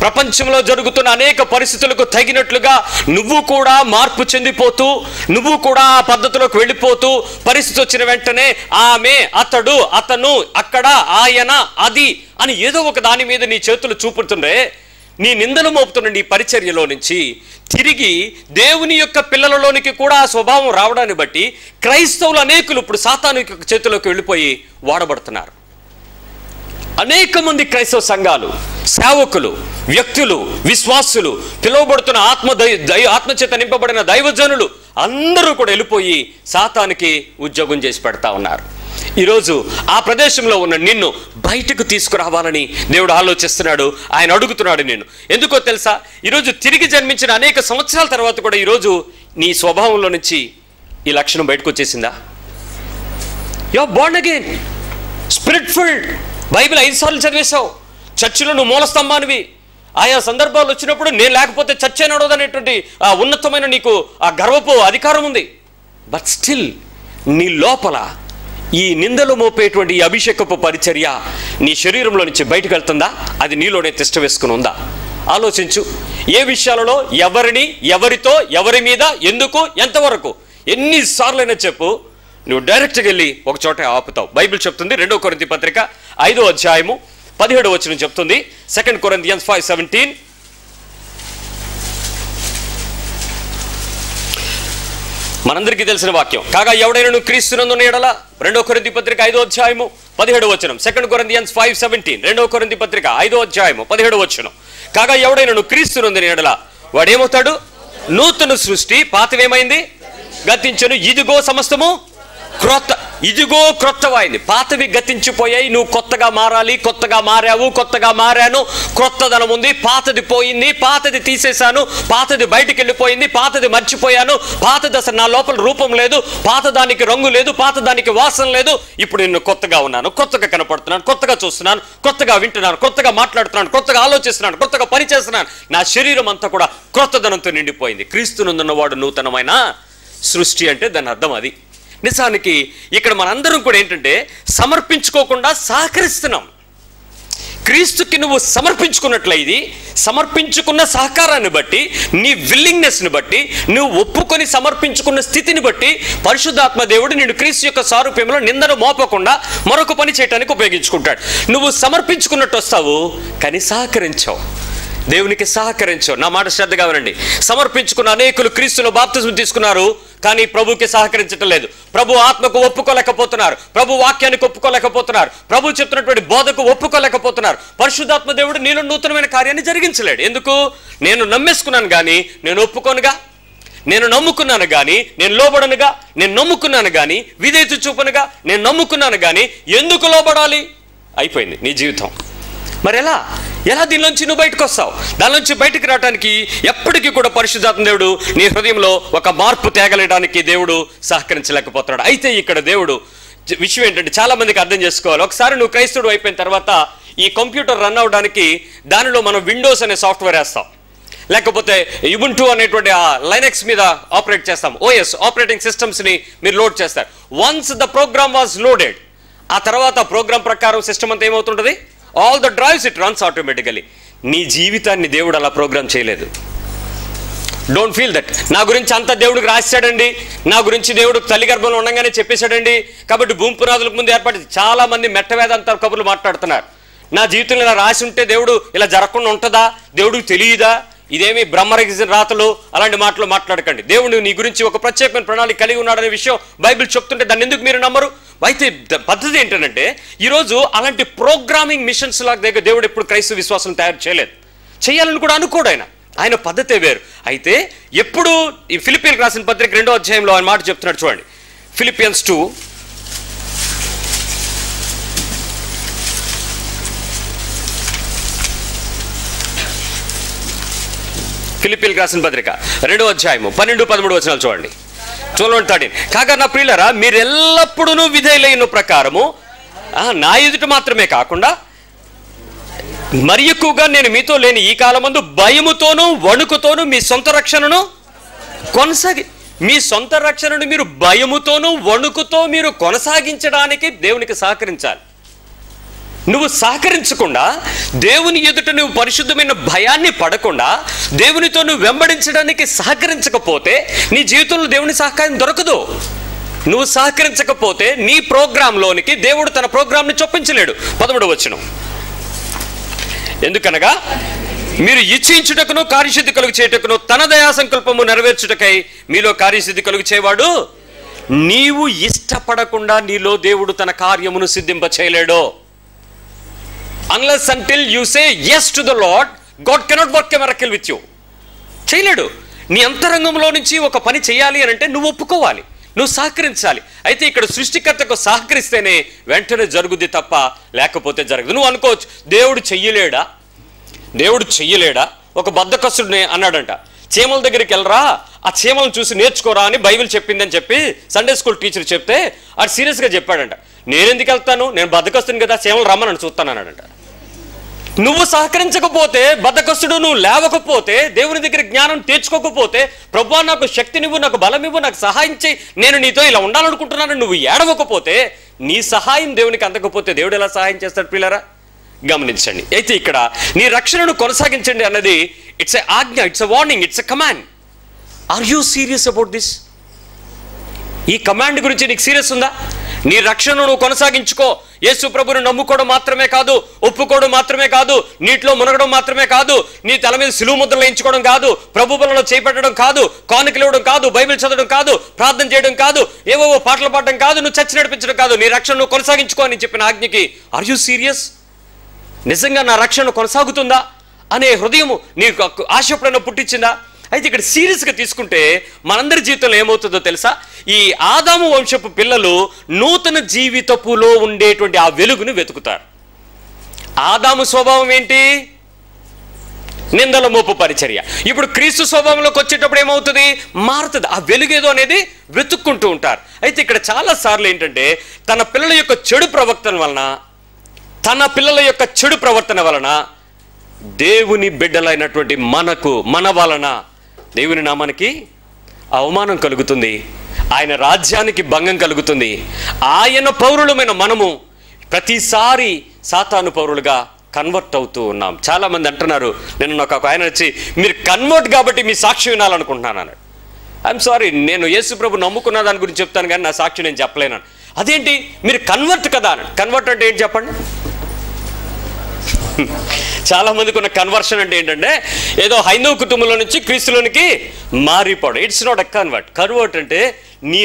ప్రపంచంలో జరుగుతున్న అనేక పరిస్థితులకు తగినట్లుగా నువ్వు కూడా మార్పు చెందిపోతూ, నువ్వు కూడా ఆ పద్ధతిలోకి వెళ్ళిపోతూ, పరిస్థితి వచ్చిన వెంటనే ఆమె, అతడు, అతను, అక్కడ, ఆయన, అది అని ఏదో ఒక దాని మీద నీ చేతులు చూపుతుండే, నీ నిందలు మోపుతున్న నీ పరిచర్యలో నుంచి తిరిగి దేవుని యొక్క పిల్లలలోనికి కూడా ఆ స్వభావం రావడాన్ని బట్టి క్రైస్తవులు అనేకులు ఇప్పుడు సాతాను చేతిలోకి వెళ్ళిపోయి వాడబడుతున్నారు. అనేక మంది క్రైస్తవ సంఘాలు, సేవకులు, వ్యక్తులు, విశ్వాసులు, పిలువబడుతున్న ఆత్మచేత నింపబడిన దైవజనులు అందరూ కూడా వెళ్ళిపోయి సాతానికి ఉద్యోగం చేసి పెడతా ఉన్నారు. ఈరోజు ఆ ప్రదేశంలో ఉన్న నిన్ను బయటకు తీసుకురావాలని దేవుడు ఆలోచిస్తున్నాడు. ఆయన అడుగుతున్నాడు నిన్ను. ఎందుకో తెలుసా? ఈరోజు తిరిగి జన్మించిన అనేక సంవత్సరాల తర్వాత కూడా ఈరోజు నీ స్వభావంలో నుంచి ఈ లక్షణం బయటకు వచ్చేసిందా? You are born again, spirit filled. Bible 5 సార్లు చదివేశావు. చర్చిలో నువ్వు మూలస్తంభానివి. ఆయా సందర్భాలు వచ్చినప్పుడు నేను లేకపోతే చర్చే నడవదనేటువంటి ఆ ఉన్నతమైన నీకు ఆ గర్వపు అధికారం ఉంది. బట్ స్టిల్ నీ లోపల ఈ నిందలు మోపేటువంటి ఈ అభిషేకపు పరిచర్య నీ శరీరంలో నుంచి బయటకు వెళ్తుందా? అది నీలోనే తిష్ట వేసుకుని ఉందా? ఆలోచించు. ఏ విషయాలలో, ఎవరిని, ఎవరితో, ఎవరి మీద, ఎందుకు, ఎంతవరకు, ఎన్నిసార్లైనా చెప్పు, నువ్వు డైరెక్ట్గా వెళ్ళి ఒక చోట ఆపుతావు. బైబిల్ చెప్తుంది 2 కొరింథీ పత్రిక 5వ అధ్యాయము 17వ వచనం చెప్తుంది. 2 Corinthians 5:17. మనందరికీ తెలిసిన వాక్యం. కాగా ఎవడైనా క్రీస్తునందున్న ఎడల 2 కొరింథీ పత్రిక 5వ అధ్యాయము 17వ వచనం. 2 Corinthians 5:17. 2 కొరింథీ పత్రిక 5వ అధ్యాయము 17వ వచనం. కాగా ఎవడైనా క్రీస్తునందున్న ఎడల వాడేమవుతాడు? నూతన సృష్టి, పాతవేమైంది? గతించను, ఇదిగో సమస్తము క్రొత్త. ఇదిగో క్రొత్తవైంది. పాతవి గతించిపోయాయి, నువ్వు కొత్తగా మారాలి. కొత్తగా మారావు, కొత్తగా మారాను, క్రొత్తదనం ఉంది. పాతది పోయింది, పాతది తీసేశాను, పాతది బయటికి వెళ్ళిపోయింది, పాతది మర్చిపోయాను, పాతది అసలు నా లోపల రూపం లేదు, పాతదానికి రంగు లేదు, పాతదానికి వాసన లేదు. ఇప్పుడు నేను కొత్తగా ఉన్నాను, కొత్తగా కనపడుతున్నాను, కొత్తగా చూస్తున్నాను, కొత్తగా వింటున్నాను, కొత్తగా మాట్లాడుతున్నాను, కొత్తగా ఆలోచిస్తున్నాను, కొత్తగా పనిచేస్తున్నాను. నా శరీరం అంతా కూడా క్రొత్తదనంతో నిండిపోయింది. క్రీస్తునందున్నవాడు నూతనమైన సృష్టి అంటే దాని అర్థం అది. నిజానికి ఇక్కడ మనందరం కూడా ఏంటంటే సమర్పించుకోకుండా సహకరిస్తున్నాం. క్రీస్తుకి నువ్వు సమర్పించుకున్నట్లయితే సమర్పించుకున్న సహకారాన్ని బట్టి, నీ విల్లింగ్నెస్ని బట్టి, నువ్వు ఒప్పుకొని సమర్పించుకున్న స్థితిని బట్టి పరిశుద్ధాత్మ దేవుడు నిన్ను క్రీస్తు యొక్క సారూప్యంలో నిందను మోపకుండా మరొక పని చేయడానికి ఉపయోగించుకుంటాడు. నువ్వు సమర్పించుకున్నట్టు వస్తావు, కానీ సహకరించావు, దేవునికి సహకరించావు. నా మాట శ్రద్ధగా వినండి. సమర్పించుకున్న అనేకులు క్రీస్తులో బాప్తిజం తీసుకున్నారు, కానీ ప్రభుకి సహకరించటం లేదు. ప్రభు ఆత్మకు ఒప్పుకోలేకపోతున్నారు, ప్రభు వాక్యానికి ఒప్పుకోలేకపోతున్నారు, ప్రభు చెప్తున్నటువంటి బోధకు ఒప్పుకోలేకపోతున్నారు. పరిశుద్ధాత్మ దేవుడు నీలో నూతనమైన కార్యాన్ని జరిగించలేడు. ఎందుకు? నేను నమ్మేసుకున్నాను కానీ నేను ఒప్పుకోనుగా, నేను నమ్ముకున్నాను కానీ నేను లోబడనుగా, నేను నమ్ముకున్నాను కానీ విధేయత చూపనుగా, నేను నమ్ముకున్నాను కానీ ఎందుకు లోబడాలి? అయిపోయింది నీ జీవితం. మరి ఎలా? ఎలా దీనిలోంచి నువ్వు బయటకు వస్తావు? దానిలోంచి బయటకు రావడానికి ఎప్పటికీ కూడా పరిశుద్ధాత్మ దేవుడు నీ హృదయంలో ఒక మార్పు తేగలడానికి దేవుడు సహకరించలేకపోతున్నాడు. అయితే ఇక్కడ దేవుడు విషయం ఏంటంటే చాలా మందికి అర్థం చేసుకోవాలి. ఒకసారి నువ్వు క్రైస్తవుడు అయిపోయిన తర్వాత ఈ కంప్యూటర్ రన్ అవ్వడానికి దానిలో మనం విండోస్ అనే సాఫ్ట్వేర్ వేస్తాం, లేకపోతే యుబుంటు అనేటువంటి ఆ లైనక్స్ మీద ఆపరేట్ చేస్తాం. ఓఎస్ ఆపరేటింగ్ సిస్టమ్స్ని మీరు లోడ్ చేస్తారు. Once the program was loaded, ఆ తర్వాత ప్రోగ్రామ్ ప్రకారం సిస్టమ్ అంతా ఏమవుతుంటుంది? All the drives it runs automatically. నీ జీవితాన్ని దేవుడు అలా ప్రోగ్రామ్ చేయలేదు. డోంట్ ఫీల్ దట్ నా గురించి అంతా దేవుడికి రాశాడండి, నా గురించి దేవుడు తల్లి గర్భంలో ఉండగానే చెప్పేశాడండి, కాబట్టి భూమి పునాదులకు ముందు ఏర్పడి చాలా మంది మెట్టవేదాంత కబుర్లు మాట్లాడుతున్నారు. నా జీవితంలో ఇలా రాసి ఉంటే దేవుడు ఇలా జరగకుండా ఉంటుందా? దేవుడికి తెలియదా? ఇదేమి బ్రహ్మరగిసిన రాతలు అలాంటి మాటలు మాట్లాడకండి. దేవుడు నీ గురించి ఒక ప్రత్యేకమైన ప్రణాళిక కలిగి ఉన్నాడనే విషయం బైబిల్ చెప్తుంటే దాన్ని ఎందుకు మీరు నమ్మరు? అయితే పద్ధతి ఏంటంటే ఈరోజు అలాంటి ప్రోగ్రామింగ్ మిషన్స్ లాగా దగ్గర దేవుడు ఎప్పుడు క్రైస్తవ విశ్వాసం తయారు చేయలేదు, చేయాలని కూడా అనుకోడు. ఆయన పద్ధతే వేరు. అయితే ఎప్పుడు ఈ ఫిలిప్పీలకు రాసిన పత్రిక 2వ అధ్యాయంలో ఆయన మాట చెప్తున్నాడు చూడండి. ఫిలిపియన్స్ 2 ఫిలిప్పీలకు రాసిన పత్రిక 2వ అధ్యాయము 12-13 వచనాలు చూడండి. 12-13 కాగా నా ప్రియులారా, మీరు ఎల్లప్పుడూ విధేయులైన ప్రకారము నా ఎదుట మాత్రమే కాకుండా మరి ఎక్కువగా నేను మీతో లేని ఈ కాలమందు భయముతోనూ వణుకుతోనూ మీ సొంత రక్షణను మీ సొంత రక్షణను మీరు భయముతోనూ వణుకుతో మీరు కొనసాగించడానికి దేవునికి సహకరించాలి. నువ్వు సహకరించకుండా, దేవుని ఎదుట నువ్వు పరిశుద్ధమైన భయాన్ని పడకుండా దేవునితో నువ్వు వెంబడించడానికి సహకరించకపోతే నీ జీవితంలో దేవుని సహకారం దొరకదు. నువ్వు సహకరించకపోతే నీ ప్రోగ్రాంలోనికి దేవుడు తన ప్రోగ్రాంని చొప్పించలేడు. 13వ వచనం, ఎందుకనగా మీరు ఇచ్చించుటకును కార్యసిద్ధి కలుగు చేయుటకును తన దయా సంకల్పము నెరవేర్చుటకై మీలో కార్యసిద్ధి కలుగు చేయవాడు. నీవు ఇష్టపడకుండా నీలో దేవుడు తన కార్యమును సిద్ధింప చేయలేడు. Unless until you say yes to the Lord, God cannot work a miracle with you. చేయలేడు. నీ అంతరంగంలో నుంచి ఒక పని చేయాలి అని అంటే నువ్వు ఒప్పుకోవాలి, నువ్వు సహకరించాలి. అయితే ఇక్కడ సృష్టికర్తకు సహకరిస్తేనే వెంటనే జరుగుద్ది తప్ప లేకపోతే జరగదు. నువ్వు అనుకోవచ్చు దేవుడు చెయ్యలేడా? ఒక బద్ధకస్తుడిని అన్నాడంట, చీమల దగ్గరికి వెళ్ళరా, ఆ చీమలను చూసి నేర్చుకోరా అని బైబిల్ చెప్పిందని చెప్పి సండే స్కూల్ టీచర్ చెప్తే అది సీరియస్గా చెప్పాడంట. నేనెందుకు వెళ్తాను, నేను బద్ధకస్తుని కదా, చీమలు రమ్మని చూస్తాను అన్నాడంట. నువ్వు సహకరించకపోతే, బద్ధకస్తుడు నువ్వు లేవకపోతే, దేవుని దగ్గర జ్ఞానం తెచ్చుకోకపోతే, ప్రభువా నాకు శక్తినివ్వు, నాకు బలమివ్వు, నాకు సహాయం చేయి, నేను నీతో ఇలా ఉండాలనుకుంటున్నాను నువ్వు ఏడవకపోతే, నీ సహాయం దేవునికి అందకపోతే దేవుడు ఎలా సహాయం చేస్తాడు? పిల్లరా గమనించండి. అయితే ఇక్కడ నీ రక్షణను కొనసాగించండి అన్నది ఇట్స్ ఎ ఆజ్ఞ, it's a warning, it's a command. Are you serious about this? ఈ కమాండ్ గురించి నీకు సీరియస్ ఉందా? నీ రక్షణను నువ్వు కొనసాగించుకో. యేసు ప్రభువును నమ్ముకోవడం మాత్రమే కాదు, ఒప్పుకోవడం మాత్రమే కాదు, నీటిలో మునగడం మాత్రమే కాదు, నీ తల మీద సిలువ ముద్రలు వేయించుకోవడం కాదు, ప్రభు బలలో చేపట్టడం కాదు, కానుకలు ఇవ్వడం కాదు, బైబిల్ చదవడం కాదు, ప్రార్థన చేయడం కాదు, ఏవో పాటలు పాడడం కాదు, నువ్వు చచ్చి నడిపించడం కాదు, నీ రక్షణ నువ్వు కొనసాగించుకో అని చెప్పిన ఆజ్ఞకి ఆర్ యూ సీరియస్? నిజంగా నా రక్షణ కొనసాగుతుందా అనే హృదయము నీకు ఆశపడన పుట్టించిందా? అయితే ఇక్కడ సీరియస్గా తీసుకుంటే మనందరి జీవితంలో ఏమవుతుందో తెలుసా? ఈ ఆదాము వంశపు పిల్లలు నూతన జీవితపులో ఉండేటువంటి ఆ వెలుగును వెతుకుతారు. ఆదాము స్వభావం ఏంటి? నిందల మోపు పరిచర్య. ఇప్పుడు క్రీస్తు స్వభావంలోకి వచ్చేటప్పుడు ఏమవుతుంది? మారుతుంది. ఆ వెలుగేదో అనేది వెతుక్కుంటూ ఉంటారు. అయితే ఇక్కడ చాలా సార్లు ఏంటంటే తన పిల్లల యొక్క చెడు ప్రవర్తన వలన దేవుని బిడ్డలైనటువంటి మన వలన దేవుని నామానికి అవమానం కలుగుతుంది, ఆయన రాజ్యానికి భంగం కలుగుతుంది. ఆయన పౌరులమైన మనము ప్రతిసారి సాతాను పౌరులుగా కన్వర్ట్ అవుతూ ఉన్నాం. చాలామంది అంటున్నారు, నేను నాకు ఒక ఆయన వచ్చి మీరు కన్వర్ట్ కాబట్టి మీ సాక్షి వినాలనుకుంటున్నాను అన్నాడు. ఐఎమ్ సారీ, నేను యేసు ప్రభు నమ్ముకున్న దాని గురించి చెప్తాను కానీ నా సాక్షి నేను చెప్పలేను. అదేంటి మీరు కన్వర్ట్ కదా అన్నాడు. కన్వర్ట్ అంటే ఏంటి చెప్పండి? చాలా మందికి ఉన్న కన్వర్షన్ అంటే ఏంటంటే ఏదో హైందవ కుటుంబంలో నుంచి క్రీస్తులోనికి మారిపోవడం. ఇట్స్ నాట్ ఎ కన్వర్ట్ అంటే నీ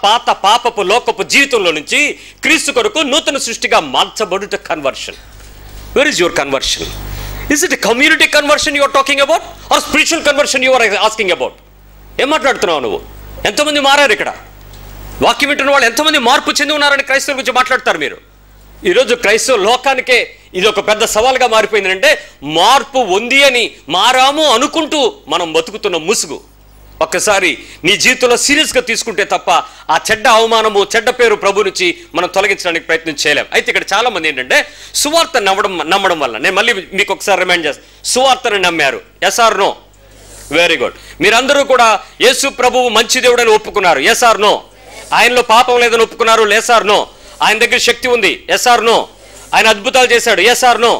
పాత పాపపు లోకపు జీవితంలో నుంచి క్రీస్తు కొరకు నూతన సృష్టిగా మార్చబడుట conversion. Where is your conversion? Is it a community conversion you are talking about or spiritual conversion you are asking about? ఏం మాట్లాడుతున్నావు నువ్వు? ఎంతమంది మారారు ఇక్కడ? వాక్యం వింటున్న వాళ్ళు ఎంతమంది మార్పు చెంది ఉన్నారని క్రైస్తవుల గురించి మాట్లాడతారు మీరు. ఈరోజు క్రైస్తవ లోకానికే ఇది ఒక పెద్ద సవాల్గా మారిపోయింది. అంటే మార్పు ఉంది అని మారాము అనుకుంటూ మనం బతుకుతున్న ముసుగు ఒక్కసారి నీ జీవితంలో సీరియస్గా తీసుకుంటే తప్ప ఆ చెడ్డ అవమానము, చెడ్డ పేరు ప్రభు నుంచి మనం తొలగించడానికి ప్రయత్నం చేయలేం. అయితే ఇక్కడ చాలా మంది ఏంటంటే సువార్త నమ్మడం వల్ల, నేను మళ్ళీ మీకు ఒకసారి రిమైండ్ చేస్తాను, సువార్తను నమ్మారు. Yes or no? Very good. మీరందరూ కూడా యేసు ప్రభువు మంచి దేవుడని ఒప్పుకున్నారు. Yes or no? ఆయనలో పాపం లేదని ఒప్పుకున్నారు. Yes or no? ఆయన దగ్గర శక్తి ఉంది. Yes or no? ఆయన అద్భుతాలు చేశాడు. Yes or no?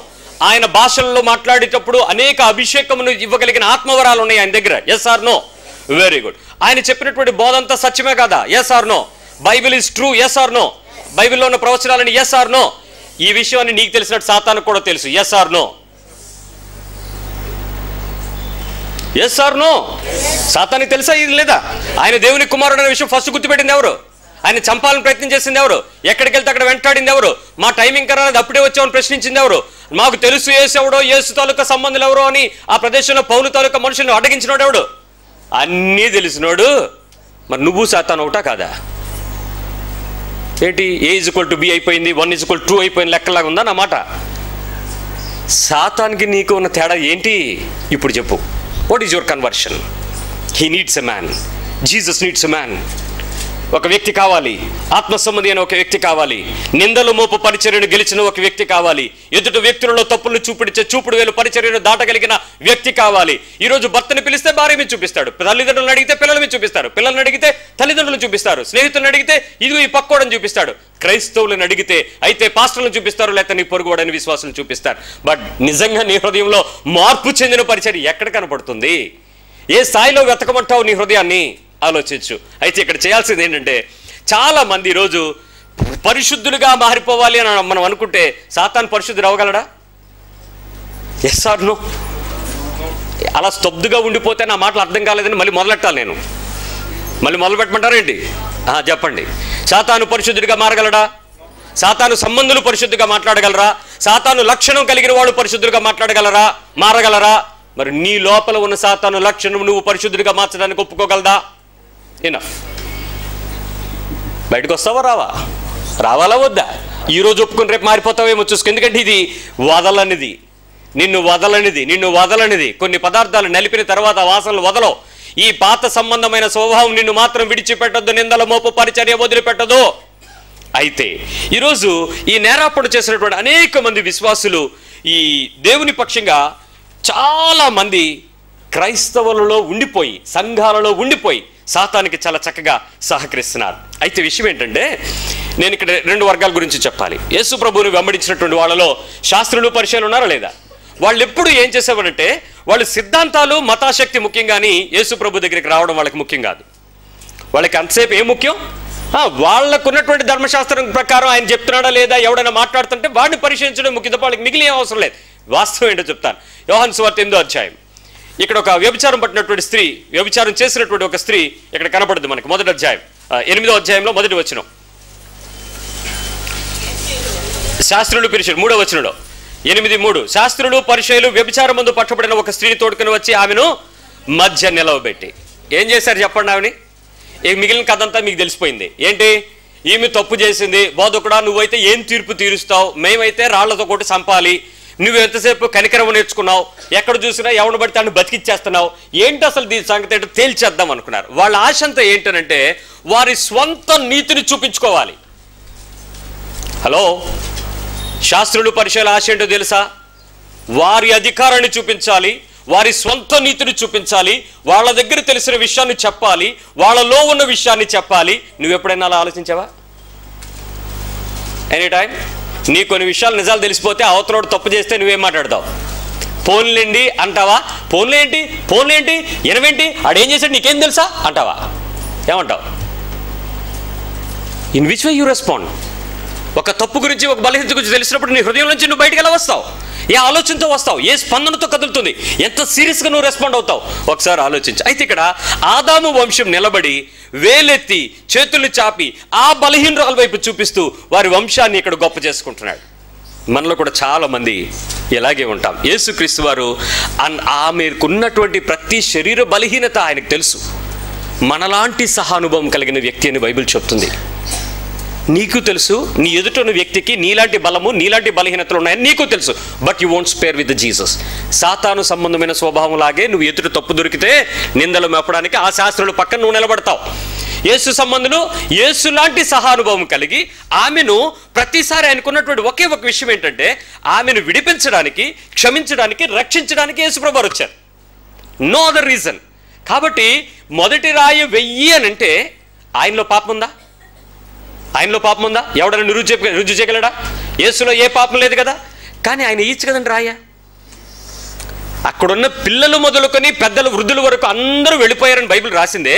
ఆయన భాషల్లో మాట్లాడేటప్పుడు అనేక అభిషేకమును ఇవ్వగలిగిన ఆత్మవరాలు ఉన్నాయి ఆయన దగ్గర. Yes or no? Very good. ఆయన చెప్పినటువంటి బోధ అంతా సత్యమే కదా? Yes or no? Bible is true. Yes or no? బైబిల్లో ఉన్న ప్రవచనాలని ఎస్ ఆర్ నో? ఈ విషయాన్ని నీకు తెలిసినట్టు సాతానుకు కూడా తెలుసు. Yes or no? Yes or no? సాతానికి తెలుసా ఇది లేదా? ఆయన దేవుని కుమారుడు అనే విషయం ఫస్ట్ గుర్తుపెట్టింది ఎవరు? ఆయన చంపాలని ప్రయత్నం చేసింది ఎవరు? ఎక్కడికి వెళ్తే అక్కడ వెంటాడింది ఎవరు? మా టైమింగ్ కన్నా అప్పుడే వచ్చామని ప్రశ్నించింది ఎవరు? మాకు తెలుసు యేసు ఎవడో, యేసు తాలూకా సంబంధులు ఎవరో అని ఆ ప్రదేశంలో పౌలు తాలూకా మనుషులను అడగించినోడు ఎవడు? అన్నీ తెలిసినోడు. మరి నువ్వు సాతాను ఒకటా కాదా? ఏంటి A=B అయిపోయింది, 1=2 అయిపోయింది లెక్కలాగా ఉందా నా మాట? సాతానికి నీకు ఉన్న తేడా ఏంటి ఇప్పుడు చెప్పు. What is your conversion? He needs a man. Jesus needs a man. ఒక వ్యక్తి కావాలి, ఆత్మ సంబంధి అయిన ఒక వ్యక్తి కావాలి, నిందలు మోపు పరిచర్యను గెలిచిన ఒక వ్యక్తి కావాలి, ఎదుటి వ్యక్తులలో తప్పులను చూపించే చూపుడు వేలు పరిచర్యను దాటగలిగిన వ్యక్తి కావాలి. ఈరోజు భర్తని పిలిస్తే భార్య మీద చూపిస్తాడు, తల్లిదండ్రులను అడిగితే పిల్లల మీద చూపిస్తారు, పిల్లల్ని అడిగితే తల్లిదండ్రులను చూపిస్తారు, స్నేహితులను అడిగితే ఇదిగో ఈ పక్కోడని చూపిస్తాడు, క్రైస్తవులను అడిగితే అయితే పాస్టర్లను చూపిస్తారు, లేకపోతే నీ పొరుగువాడని విశ్వాసం చూపిస్తారు. బట్ నిజంగా నీ హృదయంలో మార్పు చెందిన పరిచర్య ఎక్కడ కనపడుతుంది? ఏ స్థాయిలో వెతకమంటావు నీ హృదయాన్ని? ఆలోచించు. అయితే ఇక్కడ చేయాల్సింది ఏంటంటే, చాలా మంది ఈరోజు పరిశుద్ధులుగా మారిపోవాలి అని మనం అనుకుంటే సాతాను పరిశుద్ధుడు అవ్వగలడా? Yes or no? అలా స్తబ్దుగా ఉండిపోతే నా మాటలు అర్థం కాలేదని మళ్ళీ మొదలెట్టాలి నేను. మళ్ళీ మొదలు పెట్టమంటారేంటి? చెప్పండి. సాతాను పరిశుద్ధుడిగా మారగలడా? సాతాను సంబంధులు పరిశుద్ధిగా మాట్లాడగలరా? సాతాను లక్షణం కలిగిన వాళ్ళు పరిశుద్ధులుగా మారగలరా? మరి నీ లోపల ఉన్న సాతాను లక్షణం నువ్వు పరిశుద్ధుడిగా మార్చడానికి ఒప్పుకోగలదా? ఎనఫ్. బయటకు వస్తావా? రావాలా వద్దా? ఈరోజు ఒప్పుకుని రేపు మారిపోతావేమో చూసుకో. ఎందుకంటే ఇది వదలనిది, నిన్ను వదలనిది. కొన్ని పదార్థాలు నలిపిన తర్వాత వాసనలు వదలవు. ఈ పాత సంబంధమైన స్వభావం నిన్ను మాత్రం విడిచిపెట్టద్దు, నిందల మోపు పరిచర్య వదిలిపెట్టదు. అయితే ఈరోజు ఈ నేరాపణ చేసినటువంటి అనేక మంది విశ్వాసులు ఈ దేవుని పక్షంగా చాలా మంది క్రైస్తవులలో ఉండిపోయి, సంఘాలలో ఉండిపోయి సాతానికి చాలా చక్కగా సహకరిస్తున్నారు. అయితే విషయం ఏంటంటే, నేను ఇక్కడ 2 వర్గాల గురించి చెప్పాలి. యేసు ప్రభువుని వెంబడించినటువంటి వాళ్ళలో శాస్త్రులు పరిచయాలు ఉన్నారా లేదా? వాళ్ళు ఎప్పుడు ఏం చేసేవారంటే, వాళ్ళు సిద్ధాంతాలు మతాశక్తి ముఖ్యం, కానీ యేసు ప్రభు దగ్గరికి రావడం వాళ్ళకి ముఖ్యం కాదు. వాళ్ళకి అంతసేపు ఏం ముఖ్యం? వాళ్ళకున్నటువంటి ధర్మశాస్త్రం ప్రకారం ఆయన చెప్తున్నాడా లేదా, ఎవడైనా మాట్లాడుతుంటే వాడిని పరిశీలించడం ముఖ్యం తప్ప వాళ్ళకి మిగిలిన అవసరం లేదు. వాస్తవం ఏంటో చెప్తాను. యోహాను సువార్త 8వ అధ్యాయం. ఇక్కడ ఒక వ్యభిచారం పట్టినటువంటి స్త్రీ, వ్యభిచారం చేసినటువంటి ఒక స్త్రీ ఇక్కడ కనపడుతుంది మనకి. 1వ అధ్యాయం 8వ అధ్యాయంలో 1వ వచనం. శాస్త్రులు పరిచయులు 3వ వచనంలో 8:3 శాస్త్రులు పరిచయులు వ్యభిచారం ముందు పట్టబడిన ఒక స్త్రీని తోడుకుని వచ్చి ఆమెను మధ్య నిలవబెట్టి ఏం చేశారు చెప్పండి? ఆమెని మిగిలిన కథ అంతా మీకు తెలిసిపోయింది. ఏంటి? ఈమె తప్పు చేసింది, బోధకుడా నువ్వైతే ఏం తీర్పు తీరుస్తావు, మేమైతే రాళ్లతో కొట్టి చంపాలి, నువ్వు ఎంతసేపు కనికరం నేర్చుకున్నావు, ఎక్కడ చూసినా ఎవరిని బట్టి తను బతికిచ్చేస్తున్నావు, ఏంటి అసలు దీని సంగతి ఏంటో తేల్చేద్దాం అనుకున్నారు. వాళ్ళ ఆశ అంతా ఏంటనంటే వారి స్వంత నీతిని చూపించుకోవాలి. హలో, శాస్త్రులు పరిచయాల ఆశ ఏంటో తెలుసా? వారి అధికారాన్ని చూపించాలి, వారి స్వంత నీతిని చూపించాలి, వాళ్ళ దగ్గర తెలిసిన విషయాన్ని చెప్పాలి, వాళ్ళలో ఉన్న విషయాన్ని చెప్పాలి. నువ్వు ఎప్పుడైనా అలా ఆలోచించావా? ఎనీ టైం నీ కొన్ని విషయాలు నిజాలు తెలిసిపోతే అవతలోడు తప్పు చేస్తే నువ్వేం మాట్లాడతావు? ఫోన్లేండి అంటావా? ఫోన్లేంటి ఎనవేంటి ఆడేం చేశాడు నీకేం తెలుసా అంటావా? ఏమంటావు? In which way you respond? ఒక తప్పు గురించి, ఒక బలహీనత గురించి తెలిసినప్పుడు నీ హృదయం నుంచి నువ్వు బయటకు ఎలా వస్తావు? ఏ ఆలోచనతో వస్తావు? ఏ స్పందనతో కదులుతుంది? ఎంత సీరియస్గా నువ్వు రెస్పాండ్ అవుతావు? ఒకసారి ఆలోచించు. అయితే ఇక్కడ ఆదాము వంశం నిలబడి వేలెత్తి చేతుల్ని చాపి ఆ బలహీనరాల వైపు చూపిస్తూ వారి వంశాన్ని ఇక్కడ గొప్ప చేసుకుంటున్నాడు. మనలో కూడా చాలా మంది ఇలాగే ఉంటాం. యేసుక్రీస్తు వారు ఆమెకున్నటువంటి ప్రతి శరీర బలహీనత ఆయనకు తెలుసు. మనలాంటి సహానుభవం కలిగిన వ్యక్తి అని బైబిల్ చెప్తుంది. నీకు తెలుసు, నీ ఎదుటిన్న వ్యక్తికి నీలాంటి బలము నీలాంటి బలహీనతలు ఉన్నాయని నీకు తెలుసు. But you won't spare with Jesus. సాతాను సంబంధమైన స్వభావం లాగే నువ్వు ఎదుటి తప్పు దొరికితే నిందలు మెప్పడానికి ఆ శాస్త్రుల పక్కన నువ్వు నిలబడతావు. యేసు సంబంధులు యేసు లాంటి సహానుభవం కలిగి ఆమెను ప్రతిసారి ఆయనకున్నటువంటి ఒకే ఒక విషయం ఏంటంటే ఆమెను విడిపించడానికి, క్షమించడానికి, రక్షించడానికి యేసుప్రభువారు వచ్చారు. No other reason. కాబట్టి మొదటి రాయి వెయ్యి అని అంటే ఆయనలో పాపం ఉందా? ఆయనలో పాపం ఉందా? ఎవడైనా రుజువు చేయగలడా? యేసులో ఏ పాపం లేదు కదా. కానీ ఆయన ఇచ్చు కదండి రాయ. అక్కడున్న పిల్లలు మొదలుకొని పెద్దలు వృద్ధుల వరకు అందరూ వెళ్ళిపోయారని బైబిల్ రాసిందే.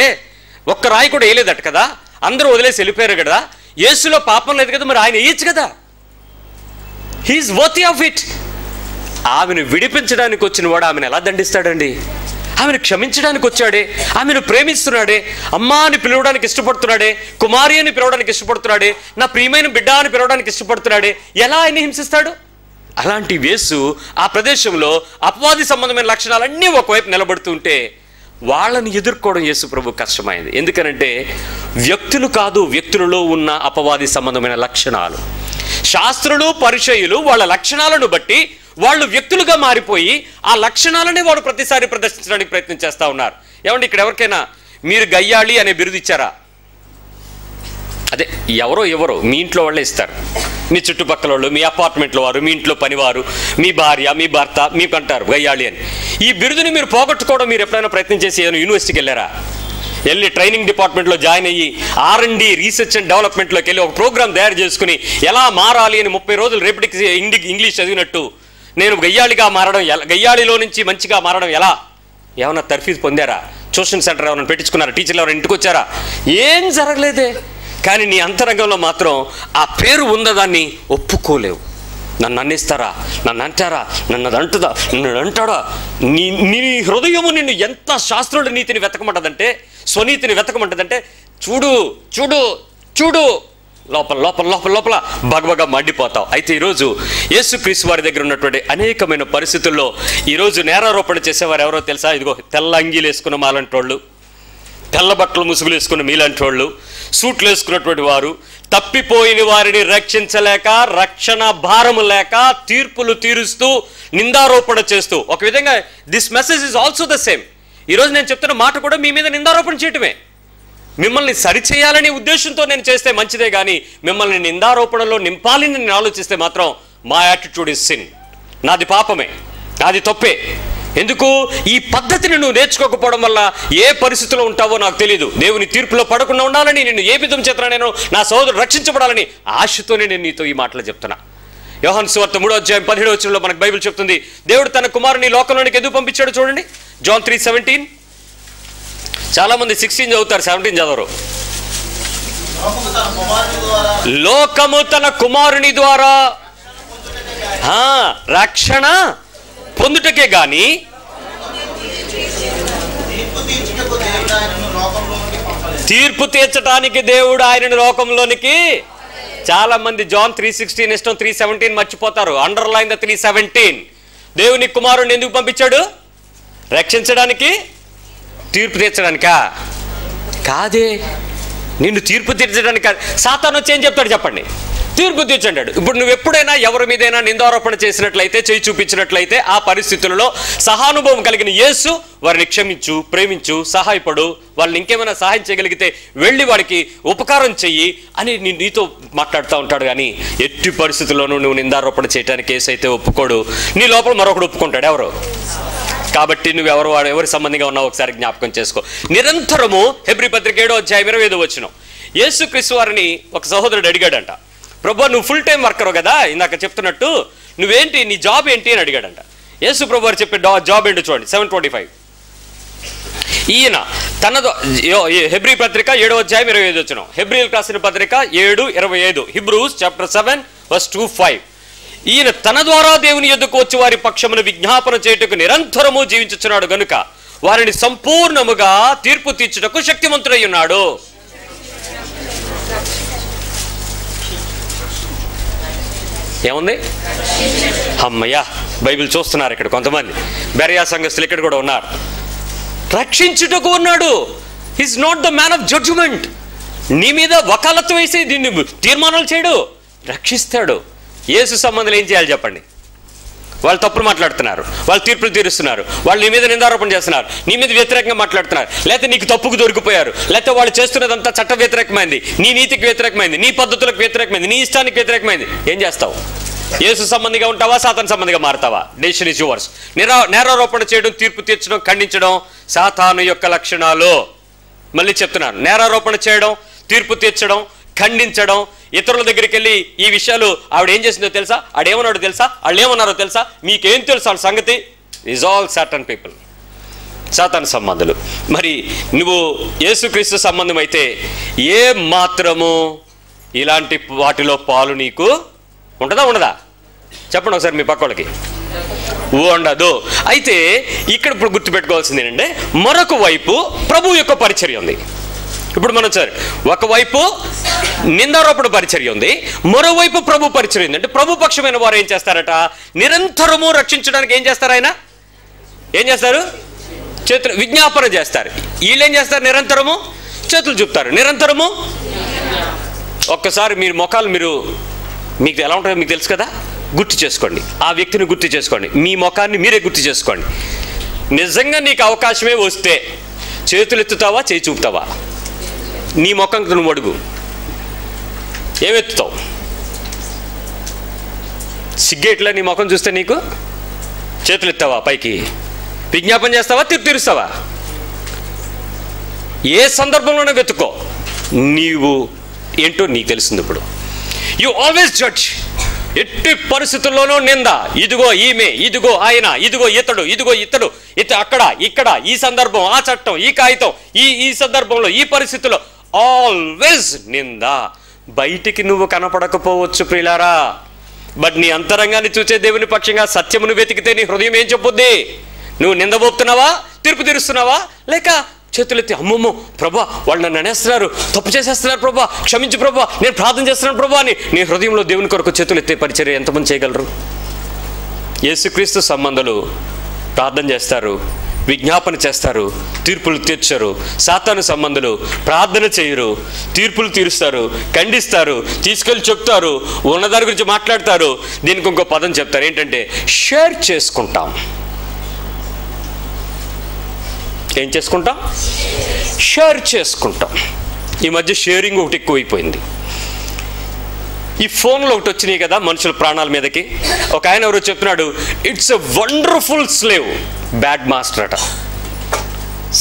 ఒక్క రాయి కూడా వేయలేదట కదా. అందరూ వదిలేసి వెళ్ళిపోయారు కదా. యేసులో పాపం లేదు కదా, మరి ఆయన వేయచ్చు కదా. He is worthy of it. ఆమెను విడిపించడానికి వచ్చిన వాడు ఆమెను ఎలా దండిస్తాడండి? ఆమెను క్షమించడానికి వచ్చాడే, ఆమెను ప్రేమిస్తున్నాడే, అమ్మా అని పిలవడానికి ఇష్టపడుతున్నాడే, కుమారి అని పిలవడానికి ఇష్టపడుతున్నాడే, నా ప్రియమైన బిడ్డ అని పిలవడానికి ఇష్టపడుతున్నాడే, ఎలా ఆయన హింసిస్తాడు? అలాంటి యేసు ఆ ప్రదేశంలో అపవాది సంబంధమైన లక్షణాలన్నీ ఒకవైపు నిలబడుతుంటే వాళ్ళని ఎదుర్కోవడం యేసు ప్రభు కష్టమైంది. ఎందుకనంటే వ్యక్తులు కాదు, వ్యక్తులలో ఉన్న అపవాది సంబంధమైన లక్షణాలు. శాస్త్రులు పరిచయులు వాళ్ళ లక్షణాలను బట్టి వాళ్ళు వ్యక్తులుగా మారిపోయి ఆ లక్షణాలనే వాడు ప్రతిసారి ప్రదర్శించడానికి ప్రయత్నం చేస్తూ ఉన్నారు. ఏమంటే ఇక్కడ ఎవరికైనా మీరు గయ్యాళి అనే బిరుదు ఇచ్చారా? అదే ఎవరో మీ ఇంట్లో వాళ్ళే ఇస్తారు. మీ చుట్టుపక్కల వాళ్ళు, మీ అపార్ట్మెంట్లో వారు, మీ ఇంట్లో పనివారు, మీ భార్య, మీ భర్త మీకు అంటారు గయ్యాళి అని. ఈ బిరుదుని మీరు పోగొట్టుకోవడం మీరు ఎప్పుడైనా ప్రయత్నం చేసి ఏదైనా యూనివర్సిటీకి వెళ్ళారా? వెళ్ళి ట్రైనింగ్ డిపార్ట్మెంట్లో జాయిన్ అయ్యి R&D రీసెర్చ్ అండ్ డెవలప్మెంట్లోకి వెళ్ళి ఒక ప్రోగ్రామ్ తయారు చేసుకుని ఎలా మారాలి అని 30 రోజులు రేపటికి ఇంగ్లీష్ చదివినట్టు నేను గయ్యాళిగా మారడం ఎలా, గయ్యాళిలో నుంచి మంచిగా మారడం ఎలా? ఏమన్నా తర్ఫీదు పొందారా? ట్యూషన్ సెంటర్ ఏమైనా పెట్టించుకున్నారా? టీచర్లు ఎవరైనా ఇంటికి వచ్చారా? ఏం జరగలేదే. కానీ నీ అంతరంగంలో మాత్రం ఆ పేరు ఉన్నదాన్ని ఒప్పుకోలేవు. నన్ను అన్నిస్తారా, నన్ను అంటారా, నన్ను అంటుదా, నన్ను అంటాడా? నీ హృదయము నిన్ను ఎంత శాస్త్రుల నీతిని వెతకమంటదంటే, స్వనీతిని వెతకమంటదంటే చూడు చూడు చూడు లోపల లోపల లోపల లోపల బగబగా మండిపోతావు. అయితే ఈరోజు యేసుక్రీస్తు వారి దగ్గర ఉన్నటువంటి అనేకమైన పరిస్థితుల్లో ఈరోజు నేరారోపణ చేసేవారు ఎవరో తెలుసా? ఇదిగో తెల్ల అంగీలు వేసుకున్న మాలాంటి వాళ్ళు, తెల్ల బట్టలు ముసుగులు వేసుకున్న మీలాంటి వాళ్ళు, సూట్లు వేసుకున్నటువంటి వారు, తప్పిపోయిన వారిని రక్షించలేక, రక్షణ భారము లేక తీర్పులు తీరుస్తూ నిందారోపణ చేస్తూ, ఒక విధంగా this message is also the same. ఈరోజు నేను చెప్తున్న మాట కూడా మీ మీద నిందారోపణ చేయటమే. మిమ్మల్ని సరిచేయాలనే ఉద్దేశంతో నేను చేస్తే మంచిదే కానీ మిమ్మల్ని నిందారోపణలో నింపాలని నేను ఆలోచిస్తే మాత్రం మా యాటిట్యూడ్ ఇస్ సిన్. నాది పాపమే, నాది తప్పే. ఎందుకు? ఈ పద్ధతిని నువ్వు నేర్చుకోకపోవడం వల్ల ఏ పరిస్థితిలో ఉంటావో నాకు తెలియదు. దేవుని తీర్పులో పడకుండా ఉండాలని, నేను ఏ విధం చేతన నేను నా సోదరుడు రక్షించబడాలని ఆశతోనే నేను నీతో ఈ మాటలు చెప్తున్నా. యోహాను సువార్త 3:17 మనకు బైబిల్ చెప్తుంది, దేవుడు తన కుమారుని లోకంలోనికి ఎందుకు పంపించాడు చూడండి. జాన్ 3:17. చాలా మంది 16 చదువుతారు, 17 చదవరు. లోకము తన కుమారుని ద్వారా రక్షణ పొందుటకే గాని తీర్పు తీర్చడానికి దేవుడు ఆయనను లోకంలోనికి. చాలా మంది జాన్ 3:16 ఇష్టం, 3:17 మర్చిపోతారు. Underline the 3:17. దేవుని కుమారుని ఎందుకు పంపించాడు? రక్షించడానికి, తీర్పు తీర్చడానికా? కాదే, నిన్ను తీర్పు తీర్చడానికి. సాతాను వచ్చి ఏం చెప్తాడు చెప్పండి? తీర్పు తీర్చంటాడు. ఇప్పుడు నువ్వు ఎప్పుడైనా ఎవరి మీదైనా నిందారోపణ చేసినట్లయితే, చేయి చూపించినట్లయితే, ఆ పరిస్థితులలో సహానుభవం కలిగిన యేసు వారిని క్షమించు, ప్రేమించు, సహాయపడు, వాళ్ళని ఇంకేమైనా సహాయం చేయగలిగితే వెళ్ళి వాడికి ఉపకారం చెయ్యి అని నీతో మాట్లాడుతూ ఉంటాడు. కానీ ఎట్టి పరిస్థితుల్లోనూ నువ్వు నిందారోపణ చేయడానికి యేసు అయితే ఒప్పుకోడు. నీ లోపల మరొకడు ఒప్పుకుంటాడు. ఎవరు? కాబట్టి నువ్వు ఎవరి సంబంధంగా ఉన్నావు ఒకసారి జ్ఞాపకం చేసుకో. నిరంతరము హెబ్రీ పత్రిక 7:25 యేసుక్రీస్తు వారిని ఒక సహోదరుడు అడిగాడంట, ప్రభు నువ్వు ఫుల్ టైం వర్కర్ కదా, ఇందాక చెప్తున్నట్టు నువ్వేంటి, నీ జాబ్ ఏంటి అని అడిగాడంట. యేసు ప్రభు వారు చెప్పే జాబ్ ఏంటో చూడండి. 7:25. ఈయన తన హెబ్రీ పత్రిక 7:25. హెబ్రీలకు రాసిన పత్రిక 7:25. Hebrews chapter 7:2-5. ఈయన తన ద్వారా దేవుని యొద్దకు వచ్చి వారి పక్షమును విజ్ఞాపన చేయుటకు నిరంతరము జీవించుచున్నాడు గనుక వారిని సంపూర్ణముగా తీర్పు తీర్చుటకు శక్తిమంతుడై ఉన్నాడు. ఏముంది? అమ్మయ్యా, బైబిల్ చూస్తున్నారు ఇక్కడ కొంతమంది బెరయా సంఘస్థులు ఇక్కడ కూడా ఉన్నారు. రక్షించుటకు ఉన్నాడు. Is not the man of judgement. నీ మీద వకాలత్తు వేసి దీన్ని తీర్మానాలు చేయడు, రక్షిస్తాడు. యేసు సంబంధాలు ఏం చేయాలి చెప్పండి? వాళ్ళు తప్పులు మాట్లాడుతున్నారు, వాళ్ళు తీర్పులు తీరుస్తున్నారు, వాళ్ళు నీ మీద నిందారోపణ చేస్తున్నారు, నీ మీద వ్యతిరేకంగా మాట్లాడుతున్నారు, లేకపోతే నీకు తప్పుకు దొరికిపోయారు, లేకపోతే వాళ్ళు చేస్తున్నదంతా చట్ట వ్యతిరేకమైంది, నీ నీతికి వ్యతిరేకమైంది, నీ పద్ధతులకు వ్యతిరేకమైంది, నీ ఇష్టానికి వ్యతిరేకమైంది. ఏం చేస్తావు? యేసు సంబంధిగా ఉంటావా, సాతాను సంబంధిగా మారుతావా? Decision is yours. నేరారోపణ చేయడం, తీర్పు తీర్చడం, ఖండించడం సాతాను యొక్క లక్షణాలు. మళ్ళీ చెప్తున్నాను, నేరారోపణ చేయడం, తీర్పు తీర్చడం, ఖండించడం, ఇతరుల దగ్గరికి వెళ్ళి ఈ విషయాలు ఆవిడ ఏం చేసిందో తెలుసా, ఆడేమన్నాడో తెలుసా, వాళ్ళు ఏమన్నారో తెలుసా, మీకేం తెలుసు వాళ్ళ సంగతి, ఈజ్ ఆల్ సాటన్ పీపుల్, సాతాను సంబంధులు. మరి నువ్వు యేసుక్రీస్తు సంబంధం అయితే ఏ మాత్రము ఇలాంటి వాటిలో పాలు నీకు ఉంటుందా ఉండదా? చెప్పండి ఒకసారి మీ పక్కోళ్ళకి. ఉండదు. అయితే ఇక్కడ ఇప్పుడు గుర్తుపెట్టుకోవాల్సింది ఏంటంటే, మరొక వైపు ప్రభు యొక్క పరిచర్య ఉంది. ఇప్పుడు మనం సార్ ఒకవైపు నిందారోపణ పరిచర్య ఉంది, మరోవైపు ప్రభు పరిచర్య ఉంది. అంటే ప్రభు పక్షమైన వారు ఏం చేస్తారట, నిరంతరము రక్షించడానికి ఏం చేస్తారు? ఆయన ఏం చేస్తారు? చేతులు విజ్ఞాపన చేస్తారు. వీళ్ళు ఏం చేస్తారు? నిరంతరము చేతులు చూపుతారు. నిరంతరము ఒక్కసారి మీరు ముఖాలు మీకు ఎలా ఉంటుందో మీకు తెలుసు కదా, గుర్తు చేసుకోండి. ఆ వ్యక్తిని గుర్తు చేసుకోండి, మీ ముఖాన్ని మీరే గుర్తు చేసుకోండి. నిజంగా నీకు అవకాశమే వస్తే చేతులు ఎత్తుతావా, చేయి చూపుతావా? నీ ముఖం నువ్వు అడుగు, ఏమెత్తుతావు? సిగ్గేట్లా నీ ముఖం చూస్తే నీకు? చేతులు ఎత్తావా పైకి? విజ్ఞాపన చేస్తావా, తీర్పు తీరుస్తావా? ఏ సందర్భంలోనే వెతుక్కో, నీవు ఏంటో నీకు తెలిసింది. ఇప్పుడు యు ఆల్వేస్ జడ్జ్. ఎట్టి పరిస్థితుల్లోనూ నింద, ఇదిగో ఈమె, ఇదిగో ఆయన, ఇదిగో ఇతడు, ఇదిగో ఇతడు, అక్కడ ఇక్కడ, ఈ సందర్భం, ఆ చట్టం, ఈ కాగితం, ఈ సందర్భంలో, ఈ పరిస్థితుల్లో ఆల్వేస్ నింద. బయటికి నువ్వు కనపడకపోవచ్చు ప్రియులారా, బట్ నీ అంతరంగాన్ని చూసే దేవుని పక్షంగా సత్యమును వెతికితే నీ హృదయం ఏం చెప్పుద్ది? నువ్వు నిందబోపుతున్నావా, తీర్పు తీరుస్తున్నావా, లేక చేతులెత్తి అమ్మమ్మో ప్రభా వాళ్ళు నన్ను అనేస్తున్నారు, తప్పు చేసేస్తున్నారు ప్రభా, క్షమించు ప్రభా, నేను ప్రార్థన చేస్తున్నాను ప్రభా అని నీ హృదయంలో దేవుని కొరకు చేతులు ఎత్తే పరిచర్య ఎంతమంది చేయగలరు? యేసుక్రీస్తు సంబంధాలు ప్రార్థన చేస్తారు, విజ్ఞాపన చేస్తారు, తీర్పులు తీర్చరు. సాతాను సంబంధులు ప్రార్థన చేయరు, తీర్పులు తీరుస్తారు, ఖండిస్తారు, తీసుకెళ్ళి చెప్తారు, ఉన్నదాని గురించి మాట్లాడతారు. దీనికి ఇంకో పదం చెప్తారు, ఏంటంటే షేర్ చేసుకుంటాం. ఏం చేసుకుంటాం? షేర్ చేసుకుంటాం. ఈ మధ్య షేరింగ్ ఒకటి ఎక్కువైపోయింది. ఈ ఫోన్లో ఒకటి వచ్చినాయి కదా మనుషుల ప్రాణాల మీదకి. ఒక ఆయన ఎవరో చెప్తున్నాడు, it's a wonderful slave, bad master అట.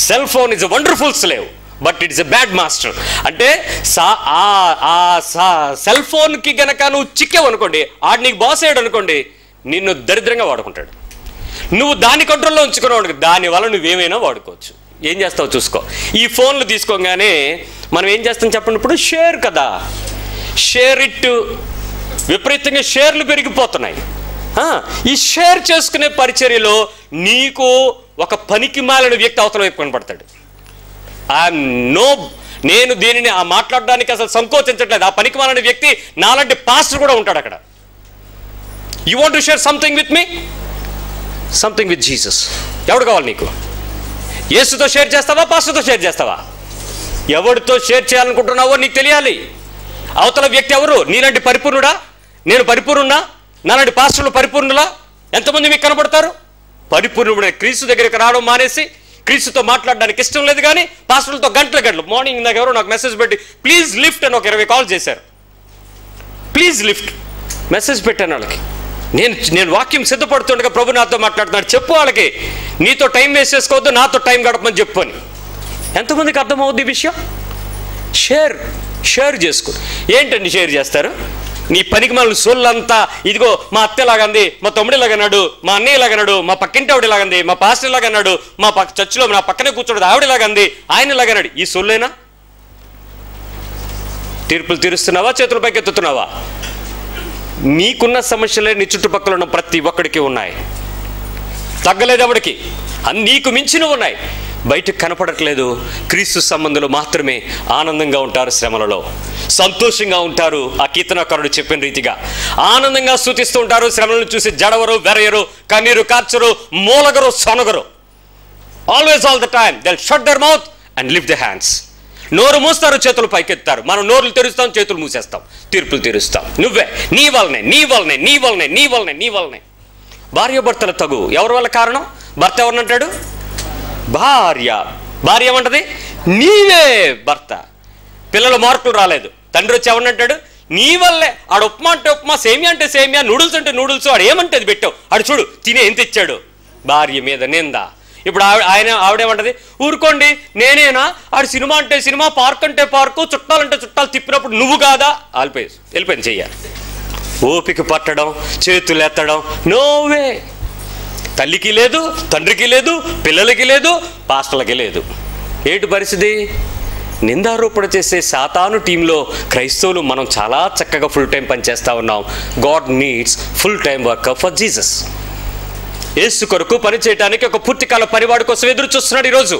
Cell phone is a wonderful slave but it's a bad master. అంటే సెల్ ఫోన్కి గనక నువ్వు చిక్కావనుకోండి, ఆడు నీకు బాస్ అయ్యాడు అనుకోండి, నిన్ను దరిద్రంగా వాడుకుంటాడు. నువ్వు దాని కంట్రోల్లో ఉంచుకున్నావు, దానివల్ల నువ్వేమైనా వాడుకోవచ్చు. ఏం చేస్తావు చూసుకో. ఈ ఫోన్లు తీసుకోగానే మనం ఏం చేస్తాం చెప్పండి? ఇప్పుడు షేర్ కదా, షేర్ ఇట్, విపరీతంగా షేర్లు పెరిగిపోతున్నాయి. ఈ షేర్ చేసుకునే పరిచర్యలో నీకు ఒక పనికి మాలిన వ్యక్తి అవతల వైపు కనపడతాడు. నేను దీనిని మాట్లాడడానికి అసలు సంకోచించట్లేదు. ఆ పనికి మాలిన వ్యక్తి నాలాంటి పాస్టర్ కూడా ఉంటాడు అక్కడ. You want to share something with me, something with Jesus. ఎవడు కావాలి నీకు? యేసుతో షేర్ చేస్తావా, పాస్టర్తో షేర్ చేస్తావా? ఎవరితో షేర్ చేయాలనుకుంటున్నావో నీకు తెలియాలి. అవతల వ్యక్తి ఎవరు? నీలాంటి పరిపూర్ణుడా? నేను పరిపూర్ణున్నా? నాలాంటి పాస్టర్లు పరిపూర్ణులా? ఎంతమంది మీకు కనపడతారు? పరిపూర్ణుడే క్రీస్తు దగ్గరికి రావడం మానేసి క్రీస్తుతో మాట్లాడడానికి ఇష్టం లేదు, కానీ పాస్టర్లతో గంటలు మార్నింగ్ నాకు ఎవరో నాకు మెసేజ్ పెట్టి ప్లీజ్ లిఫ్ట్ అని ఒక 20 కాల్ చేశారు. ప్లీజ్ లిఫ్ట్ మెసేజ్ పెట్టాను వాళ్ళకి. నేను వాక్యం సిద్ధపడుతుండగా ప్రభు నాతో మాట్లాడుతున్నాడు, చెప్పు వాళ్ళకి, నీతో టైం వేస్ట్ చేసుకోవద్దు, నాతో టైం గడపమని చెప్పు అని. ఎంతమందికి అర్థమవుద్ది ఈ విషయం? షేర్ చేసుకో. ఏంటండి షేర్ చేస్తారు? నీ పనికి మన సొల్లంతా, ఇదిగో మా అత్తలాగంది, మా తమ్ముడిలాగన్నాడు, మా అన్నయ్యలాగన్నాడు, మా పక్కింటి ఆవిడలాగంది, మా పాస్టర్ లాగన్నాడు, మా చర్చిలో నా పక్కనే కూర్చోడు ఆవిడలాగంది, ఆయనలాగన్నాడు. ఈ సొల్లేనా? తీర్పులు తీరుస్తున్నావా, చేతుల పైకి ఎత్తుతున్నావా? నీకున్న సమస్యలే నీ చుట్టుపక్కల ఉన్న ప్రతి ఒక్కడికి ఉన్నాయి. తగ్గలేదు ఎవడికి, నీకు మించిన ఉన్నాయి, బయటకు కనపడట్లేదు. క్రీస్తు సంబంధులు మాత్రమే ఆనందంగా ఉంటారు, శ్రమలలో సంతోషంగా ఉంటారు. ఆ కీర్తనకారుడు చెప్పిన రీతిగా ఆనందంగా స్తుతిస్తూ ఉంటారు. శ్రమలను చూసి జడవరు, వెరయరు, కన్నీరు కార్చరు, మూలగరు, సొనగరు. Always all the time they will shut their mouth and lift the hands. నోరు మూస్తారు, చేతులు పైకెత్తారు. మనం నోరులు తెరుస్తాం, చేతులు మూసేస్తాం, తీర్పులు తీరుస్తాం. నువ్వే, నీ వల్లనే, నీ వల్లనే, నీ వల్లనే, నీ వల్లనే, నీ వల్లనే. భార్యాభర్తల తగు ఎవరి వల్ల కారణం? భర్త ఎవరినంటాడు? భార్య. భార్య ఏమంటది? నీవే భర్త. పిల్లల మార్కులు రాలేదు, తండ్రి వచ్చి ఎవరినంటాడు? నీ వల్లే. ఆడు ఉప్మా అంటే ఉప్మా, సేమియా అంటే సేమియా, నూడిల్స్ అంటే నూడిల్స్, ఆడు ఏమంటే అది పెట్టావు, ఆడు చూడు తినే ఏం తెచ్చాడు. భార్య మీద నింద. ఇప్పుడు ఆవిడేమంటది? ఊరుకోండి, నేనేనా? ఆడు సినిమా అంటే సినిమా, పార్క్ అంటే పార్కు, చుట్టాలంటే చుట్టాలు తిప్పినప్పుడు నువ్వు కాదా? వెళ్ళిపోయింది చెయ్యాలి. ఓపిక పట్టడం, చేతులు ఎత్తడం నోవే. తల్లికి లేదు, తండ్రికి లేదు, పిల్లలకి లేదు, పాస్టర్లకి లేదు. ఏంటి పరిస్థితి? నిందారోపణ చేసే సాతాను టీంలో క్రైస్తవులు మనం చాలా చక్కగా ఫుల్ టైం పనిచేస్తూ ఉన్నాం. God needs full time worker for Jesus. Yesu కొరకు పనిచేయడానికి ఒక పూర్తికాల పరివాడి కోసం ఎదురు చూస్తున్నాడు. ఈరోజు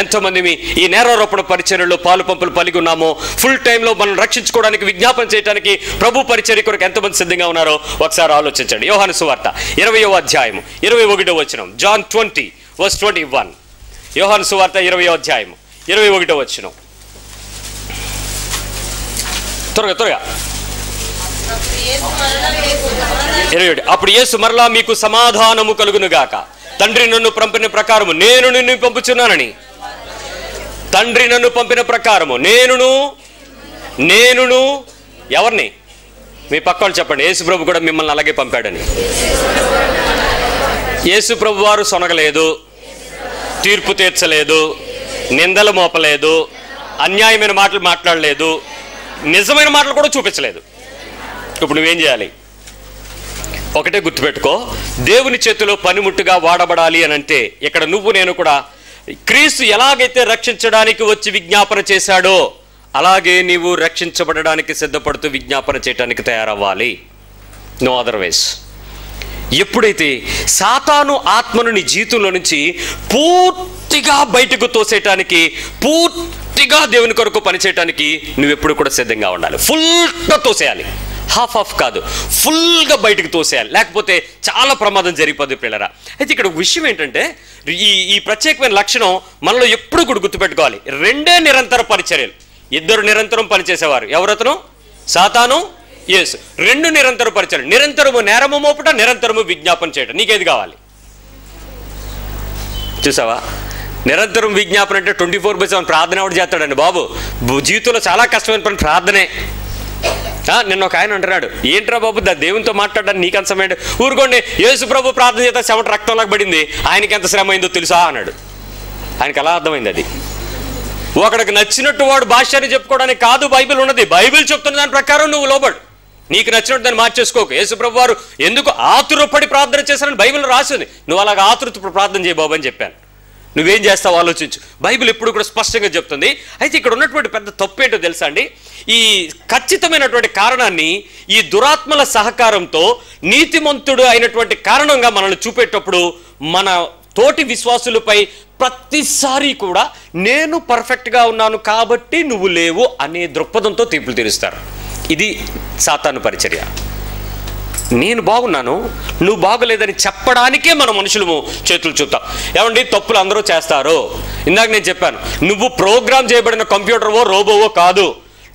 ఎంతోమంది ఈ నేరారోపణ పరిచర్యలో పాలు పంపులు పలిగి ఉన్నామో, ఫుల్ టైంలో మనం రక్షించుకోవడానికి, విజ్ఞాపన చేయడానికి ప్రభు పరిచర్య కొరకు ఎంతమంది సిద్ధంగా ఉన్నారో ఒకసారి ఆలోచించండి. యోహాను సువార్త 20వ అధ్యాయము 21వ వచనం. జాన్ 20:21. యోహాను సువార్త 20వ అధ్యాయము 21వ వచనం. త్వరగా. అప్పుడు యేసు మరలా మీకు సమాధానము కలుగునుగాక. తండ్రి నన్ను పంపిన ప్రకారము నేను నిన్ను పంపుచున్నానని. తండ్రి నన్ను పంపిన ప్రకారము నేనును ఎవరిని? మీ పక్క వాళ్ళు చెప్పండి. యేసు ప్రభు కూడా మిమ్మల్ని అలాగే పంపాడని. యేసు ప్రభు వారు సొనగలేదు, తీర్పు తీర్చలేదు, నిందలు మోపలేదు, అన్యాయమైన మాటలు మాట్లాడలేదు, నిజమైన మాటలు కూడా చూపించలేదు. ఇప్పుడు నువ్వేం చేయాలి? ఒకటే గుర్తుపెట్టుకో, దేవుని చేతిలో పనిముట్టుగా వాడబడాలి అని అంటే ఇక్కడ నువ్వు నేను కూడా క్రీస్తు ఎలాగైతే రక్షించడానికి వచ్చి విజ్ఞాపన చేశాడో అలాగే నీవు రక్షించబడడానికి సిద్ధపడుతూ విజ్ఞాపన చేయడానికి తయారవ్వాలి. No otherwise. ఎప్పుడైతే సాతాను ఆత్మను నీ జీవితంలో నుంచి పూర్తిగా బయటకు తోసేయటానికి, పూర్తిగా దేవుని కొరకు పనిచేయటానికి నువ్వెప్పుడు కూడా సిద్ధంగా ఉండాలి. ఫుల్గా తోసేయాలి, హాఫ్ కాదు, ఫుల్గా బయటకు తోసేయాలి. లేకపోతే చాలా ప్రమాదం జరిగిపోద్ది పిల్లరా. అయితే ఇక్కడ విషయం ఏంటంటే ఈ ప్రత్యేకమైన లక్షణం మనలో ఎప్పుడు కూడా గుర్తుపెట్టుకోవాలి. రెండే నిరంతర పరిచర్యలు. ఇద్దరు నిరంతరం పనిచేసేవారు. ఎవరతను? సాతాను, యేసు. రెండు నిరంతర పరిచర్యలు. నిరంతరము నేరము మోపట, నిరంతరము విజ్ఞాపన చేయటం. నీకేది కావాలి? చూసావా? నిరంతరం విజ్ఞాపన అంటే 24/7 ప్రార్థన ఎవడు చేస్తాడండి బాబు? జీవితంలో చాలా కష్టమైన పని ప్రార్థనే. నిన్న ఒక ఆయన అంటున్నాడు, ఏంట్రా బాబు దేవునితో మాట్లాడడానికి నీకు అంత సమయం? ఊరుకోండి, యేసు ప్రభు ప్రార్థన చేత చెమట రక్తంలాగా పడింది, ఆయనకి ఎంత శ్రమ అయిందో తెలుసా అన్నాడు. ఆయనకి ఎలా అర్థమైంది? అది ఒకడికి నచ్చినట్టు వాడు భాష్యాన్ని చెప్పుకోవడానికి కాదు బైబిల్ ఉన్నది. బైబిల్ చెప్తున్న దాని ప్రకారం నువ్వు లోబడు. నీకు నచ్చినట్టు దాన్ని మార్చేసుకోకు. యేసు ప్రభు వారు ఎందుకు ఆతురపడి ప్రార్థన చేశారని బైబిల్ రాసింది. నువ్వు అలాగా ఆతురత ప్రార్థన చేయ బాబు అని చెప్పాను. నువ్వేం చేస్తావు ఆలోచించు. బైబిల్ ఎప్పుడు కూడా స్పష్టంగా చెప్తుంది. అయితే ఇక్కడ ఉన్నటువంటి పెద్ద తప్పు ఏంటో తెలుసా అండి? ఈ ఖచ్చితమైనటువంటి కారణాన్ని ఈ దురాత్మల సహకారంతో నీతిమంతుడు అయినటువంటి కారణంగా మనల్ని చూపేటప్పుడు మన తోటి విశ్వాసులపై ప్రతిసారి కూడా నేను పర్ఫెక్ట్గా ఉన్నాను కాబట్టి నువ్వు లేవు అనే దృక్పథంతో తీర్పులు తీరుస్తారు. ఇది సాతాను పరిచర్య. నేను బాగున్నాను, నువ్వు బాగలేదని చెప్పడానికే మన మనుషులు చేతులు చూపుతాం. ఏమండి, తప్పులు అందరూ చేస్తారు. ఇందాక నేను చెప్పాను, నువ్వు ప్రోగ్రామ్ చేయబడిన కంప్యూటర్వో రోబోవో కాదు.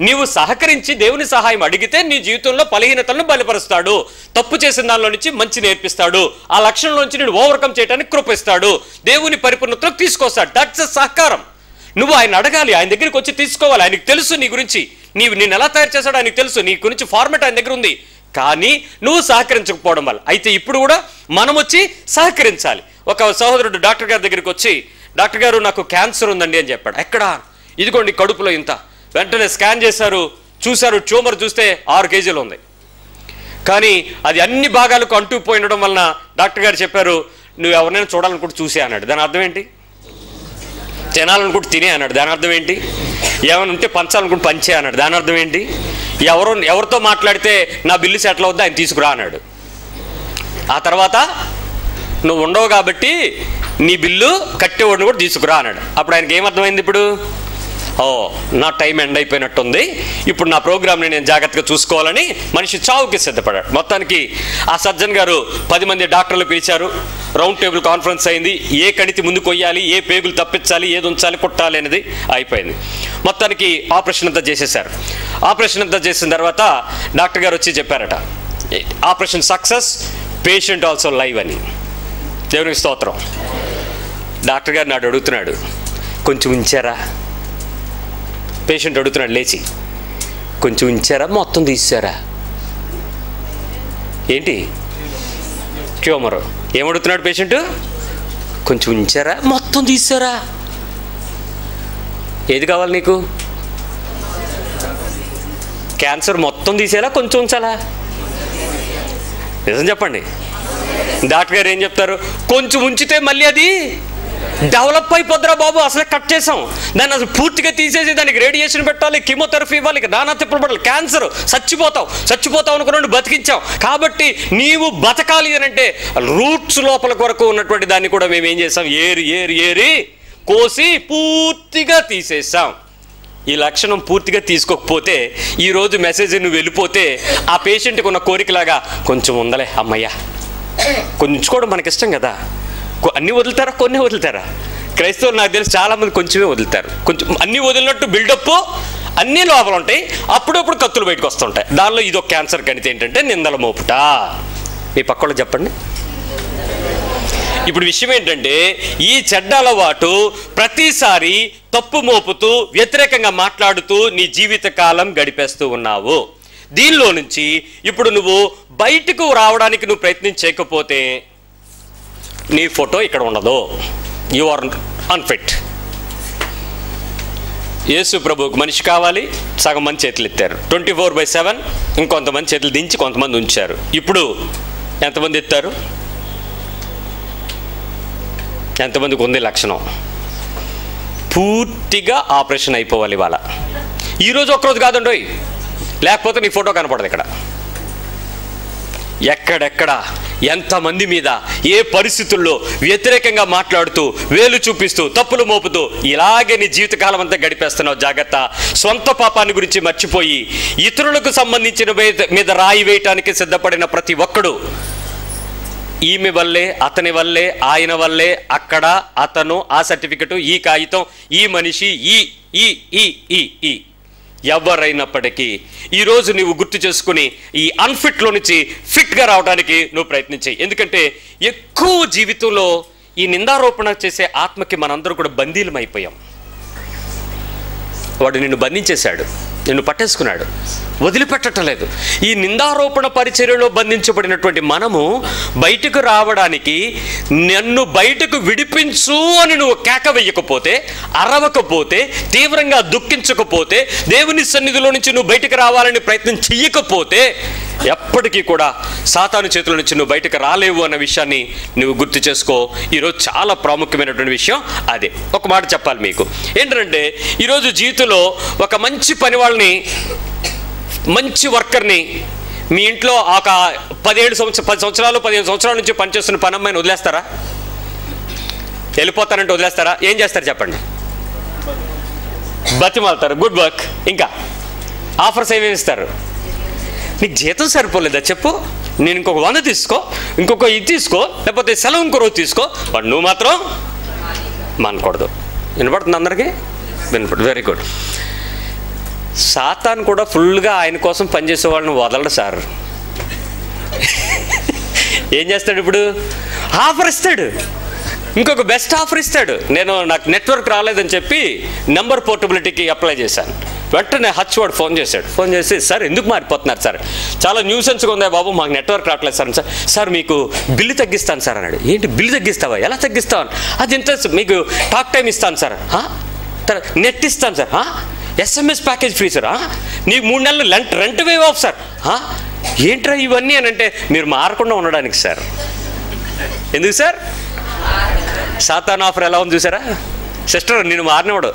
నీవు సహకరించి దేవుని సహాయం అడిగితే నీ జీవితంలో బలహీనతలను బలపరుస్తాడు. తప్పు చేసిన దానిలో నుంచి మంచి నేర్పిస్తాడు. ఆ లక్షణంలో నుంచి నేను ఓవర్కమ్ చేయడానికి కృపిస్తాడు. దేవుని పరిపూర్ణతలోకి తీసుకొస్తాడు. దట్స్ అ సహకారం. నువ్వు ఆయన అడగాలి, ఆయన దగ్గరికి వచ్చి తీసుకోవాలి. ఆయనకు తెలుసు నీ గురించి, నేను ఎలా తయారు చేశాడో ఆయనకు తెలుసు, నీ గురించి ఫార్మాట్ ఆయన దగ్గర ఉంది. కానీ నువ్వు సహకరించకపోవడం వల్ల. అయితే ఇప్పుడు కూడా మనం వచ్చి సహకరించాలి. ఒక సహోదరుడు డాక్టర్ గారి దగ్గరికి వచ్చి, డాక్టర్ గారు నాకు క్యాన్సర్ ఉందండి అని చెప్పాడు. ఎక్కడా? ఇదిగోండి కడుపులో ఇంత. వెంటనే స్కాన్ చేశారు, చూశారు, ట్యూమర్ చూస్తే 6 కేజీలు ఉంది. కానీ అది అన్ని భాగాలకు అంటుకుపోయి ఉండడం వలన డాక్టర్ గారు చెప్పారు, నువ్వు ఎవరినైనా చూడాలనుకుంటే చూసే అన్నాడు. దాని అర్థం ఏంటి? తినాలనుకుంటే తినే అన్నాడు. దాని అర్థం ఏంటి? ఏమైనా ఉంటే పంచాలనుకుంటే పంచే అన్నాడు. దాని అర్థం ఏంటి? ఎవరితో మాట్లాడితే నా బిల్లు సెటిల్ అవుద్దా ఆయన తీసుకురా అన్నాడు. ఆ తర్వాత నువ్వు ఉండవు కాబట్టి నీ బిల్లు కట్టేవాడిని కూడా తీసుకురా అన్నాడు. అప్పుడు ఆయనకి ఏమర్థమైంది? ఇప్పుడు నా టైం ఎండ్ అయిపోయినట్టుంది, ఇప్పుడు నా ప్రోగ్రామ్ని నేను జాగ్రత్తగా చూసుకోవాలని మనిషి చావుకి సిద్ధపడ్డాడు. మొత్తానికి ఆ సర్జన్ గారు 10 మంది డాక్టర్లు పిలిచారు. రౌండ్ టేబుల్ కాన్ఫరెన్స్ అయింది. ఏ కణితి ముందు కొయ్యాలి, ఏ పేగులు తప్పించాలి, ఏది ఉంచాలి, కుట్టాలి అనేది అయిపోయింది. మొత్తానికి ఆపరేషన్ అంతా చేసేసారు. ఆపరేషన్ అంతా చేసిన తర్వాత డాక్టర్ గారు వచ్చి చెప్పారట, operation success, patient also live అని. దేవునికి స్తోత్రం. డాక్టర్ గారు నాడు అడుగుతున్నాడు, కొంచెం ఉంచారా? పేషెంట్ అడుగుతున్నాడు లేచి, కొంచెం ఉంచారా మొత్తం తీసారా? ఏంటి ట్యూమర్? ఏమడుగుతున్నాడు పేషెంట్? కొంచెం ఉంచారా మొత్తం తీసారా? ఏది కావాలి నీకు? క్యాన్సర్ మొత్తం తీసేలా కొంచెం ఉంచాలా? నిజం చెప్పండి. డాక్టర్ గారు ఏం చెప్తారు? కొంచెం ఉంచితే మళ్ళీ అది డెవలప్ అయిపోద్దురా బాబు, అసలే కట్ చేసాం, దాన్ని అసలు పూర్తిగా తీసేసి దానికి రేడియేషన్ పెట్టాలి, కీమోథెరపీ ఇవ్వాలి, నానా తిప్పలు పడాలి, క్యాన్సర్, చచ్చిపోతావు అనుకున్నాడు, బతికించాం. కాబట్టి నీవు బతకాలి అని అంటే రూట్స్ లోపల కొరకు ఉన్నటువంటి దాన్ని కూడా మేము ఏం చేసాం? ఏరి కోసి పూర్తిగా తీసేసాం. ఈ లక్షణం పూర్తిగా తీసుకోకపోతే, ఈరోజు మెసేజ్ నువ్వు వెళ్ళిపోతే, ఆ పేషెంట్కి ఉన్న కోరికలాగా కొంచెం ఉందలే అమ్మయ్యా, కొంచుకోవడం మనకిష్టం కదా. అన్నీ వదులుతారా? కొన్ని వదులుతారా? క్రైస్తవులు నాకు తెలిసి చాలామంది కొంచెమే వదులుతారు. కొంచెం అన్నీ వదిలినట్టు బిల్డప్ అన్నీ లోపల ఉంటాయి, అప్పుడప్పుడు కత్తులు బయటకు వస్తుంటాయి. దానిలో ఇదొక క్యాన్సర్ గణిత ఏంటంటే నిందల మోపుట. మీ పక్కలో చెప్పండి. ఇప్పుడు విషయం ఏంటంటే, ఈ చెడ్డ అలవాటు ప్రతిసారి తప్పు మోపుతూ వ్యతిరేకంగా మాట్లాడుతూ నీ జీవిత కాలం గడిపేస్తూ ఉన్నావు. దీనిలో నుంచి ఇప్పుడు నువ్వు బయటకు రావడానికి నువ్వు ప్రయత్నం చేయకపోతే నీ ఫోటో ఇక్కడ ఉండదు. You are unfit. యేసు ప్రభువుకు మనిషి కావాలి. సగం మంది చేతులు ఎత్తారు. 24/7. ఇంకొంతమంది చేతులు దించి కొంతమంది ఉంచారు. ఇప్పుడు ఎంతమంది ఎత్తారు? ఎంతమందికి ఉంది లక్షణం? పూర్తిగా ఆపరేషన్ అయిపోవాలి ఇవాళ. ఈరోజు ఒక్కరోజు కాదండి, లేకపోతే నీ ఫోటో కనపడదు ఇక్కడ. ఎక్కడెక్కడ ఎంతమంది మీద ఏ పరిస్థితుల్లో వ్యతిరేకంగా మాట్లాడుతూ వేలు చూపిస్తూ తప్పులు మోపుతూ ఇలాగే నీ జీవితకాలం అంతా గడిపేస్తున్నావు. జాగ్రత్త. సొంత పాపాన్ని గురించి మర్చిపోయి ఇతరులకు సంబంధించిన మీద రాయి వేయటానికి సిద్ధపడిన ప్రతి ఒక్కడు ఈమె వల్లే, అతని వల్లే, ఆయన వల్లే, అక్కడ అతను, ఆ సర్టిఫికెట్, ఈ కాగితం, ఈ మనిషి, ఈ ఎవరైనప్పటికీ ఈరోజు నువ్వు గుర్తు చేసుకుని ఈ అన్ఫిట్లో నుంచి ఫిట్గా రావడానికి నువ్వు ప్రయత్నించాయి. ఎందుకంటే ఎక్కువ జీవితంలో ఈ నిందారోపణ చేసే ఆత్మకి మనందరూ కూడా బందీలం అయిపోయాం. వాడు నిన్ను బంధించేశాడు, నిన్ను పట్టేసుకున్నాడు, వదిలిపెట్టడం లేదు. ఈ నిందారోపణ పరిచర్యలో బంధించబడినటువంటి మనము బయటకు రావడానికి, నన్ను బయటకు విడిపించు అని నువ్వు కేక వేయకపోతే, అరవకపోతే, తీవ్రంగా దుఃఖించకపోతే, దేవుని సన్నిధిలో నుంచి నువ్వు బయటకు రావాలని ప్రయత్నం చెయ్యకపోతే ఎప్పటికీ కూడా సాతాను చేతుల నుంచి నువ్వు బయటకు రాలేవు అన్న విషయాన్ని నువ్వు గుర్తు చేసుకో. ఈరోజు చాలా ప్రాముఖ్యమైనటువంటి విషయం అదే. ఒక మాట చెప్పాలి మీకు. ఏంటంటే ఈరోజు జీవితంలో ఒక మంచి పని వాళ్ళని, మంచి వర్కర్ని మీ ఇంట్లో ఒక 10 సంవత్సరాలు 15 సంవత్సరాల నుంచి పనిచేస్తున్న పని అమ్మాయిని వదిలేస్తారా? వెళ్ళిపోతారంటే వదిలేస్తారా? ఏం చేస్తారు చెప్పండి? బతిమాలుతారు, గుడ్ వర్క్, ఇంకా ఆఫర్స్ ఏమేమి ఇస్తారు? నీకు జీతం సరిపోలేదా చెప్పు, నేను ఇంకొక 100 తీసుకో, ఇంకొక ఇది తీసుకో, లేకపోతే సెలవు ఇంకో రోజు తీసుకో, బట్ నువ్వు మాత్రం మానకూడదు. వినపడుతుంది అందరికీ? వినపడు. Very good. సాతాను కూడా ఫుల్గా ఆయన కోసం పనిచేసే వాళ్ళని వదలడు సార్. ఏం చేస్తాడు? ఇప్పుడు ఆఫర్ ఇస్తాడు, ఇంకొక బెస్ట్ ఆఫర్ ఇస్తాడు. నాకు నెట్వర్క్ రాలేదని చెప్పి నెంబర్ పోర్టబిలిటీకి అప్లై చేశాను. వెంటనే వాడు ఫోన్ చేసి సార్ ఎందుకు మారిపోతున్నారు సార్, చాలా న్యూసెన్స్గా ఉంది బాబు, మాకు నెట్వర్క్ రావట్లేదు సార్. సార్ మీకు బిల్లు తగ్గిస్తాను సార్ అన్నాడు. ఏంటి బిల్లు తగ్గిస్తావా? ఎలా తగ్గిస్తావా? అది ఇంత మీకు టాక్ టైం ఇస్తాను సార్, నెట్ ఇస్తాను sir, SMS package free sir, నీకు 3 నెలలు రెంట్ వేవ్ ఆఫ్ సార్. ఏంట్రా ఇవన్నీ అని అంటే మీరు మారకుండా ఉండడానికి సార్. ఎందుకు సార్? సాతాను ఆఫర్ ఎలా ఉంది చూసారా? సిస్టర్ నిన్ను మారినవాడు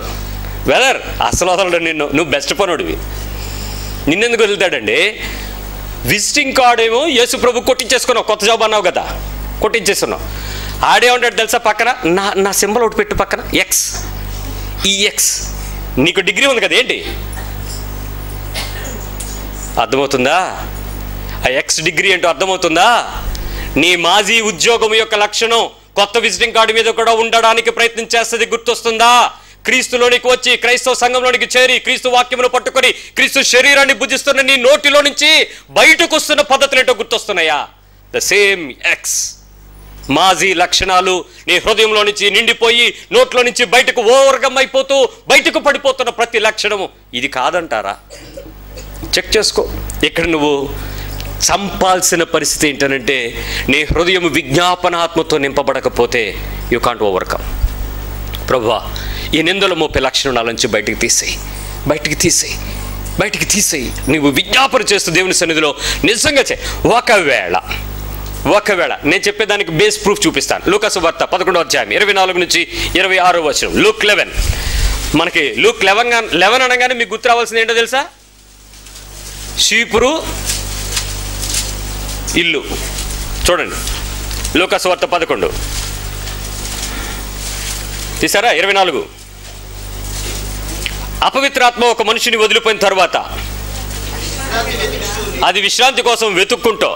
వెదర్ అసలు వదలడు నిన్ను, నువ్వు బెస్ట్ పనుడివి. నిన్నెందుకు వదులుతాడండి? విజిటింగ్ కార్డ్ ఏమో యేసు ప్రభు కొట్టించేసుకున్నావు, కొత్త జాబ్ అన్నావు కదా, కొట్టించేస్తున్నావు. ఆడే ఉంటాడు తెలుసా పక్కన, నా సింబల్ ఒకటి పెట్టు పక్కన, EX నీకు డిగ్రీ ఉంది కదా, ఏంటి అర్థమవుతుందా? ఆ ఎక్స్ డిగ్రీ ఏంటో అర్థమవుతుందా? నీ మాజీ ఉద్యోగం యొక్క లక్షణం కొత్త విజిటింగ్ కార్డు మీద కూడా ఉండడానికి ప్రయత్నం చేస్తుంది, గుర్తొస్తుందా? క్రీస్తులోనికి వచ్చి క్రైస్తవ సంఘంలోనికి చేరి క్రీస్తు వాక్యమును పట్టుకొని క్రీస్తు శరీరాన్ని భుజిస్తున్న నీ నోటిలో నుంచి బయటకు వస్తున్న పద్ధతులు ఏంటో గుర్తొస్తున్నాయా? ద సేమ్ ఎక్స్ మాజీ లక్షణాలు నీ హృదయంలో నుంచి నిండిపోయి నోట్లో నుంచి బయటకు ఓవర్గం అయిపోతూ బయటకు పడిపోతున్న ప్రతి లక్షణము ఇది కాదంటారా? చెక్ చేసుకో. ఇక్కడ నువ్వు చంపాల్సిన పరిస్థితి ఏంటనంటే నీ హృదయం విజ్ఞాపనాత్మతో నింపబడకపోతే యూ కాంట్ ఓవర్కమ్. ప్రభువా, ఈ నిందలు మోపే లక్షణం నా నుంచి బయటికి తీసేయి. నువ్వు విజ్ఞాపన చేస్తూ దేవుని సన్నిధిలో నిజంగా ఒకవేళ నేను చెప్పేదానికి బేస్ ప్రూఫ్ చూపిస్తాను. లూకా సువార్త 11వ అధ్యాయం 24 నుంచి 26 వచనం. లూక్ 11. మనకి లూక్ 11 అనగానే మీకు గుర్తు రావాల్సింది ఏంటో తెలుసా? షీపురు ఇల్లు. చూడండి, లూకా సువార్త 11 తీసారా? 24. అపవిత్రాత్మ ఒక మనిషిని వదిలిపోయిన తర్వాత అది విశ్రాంతి కోసం వెతుక్కుంటూ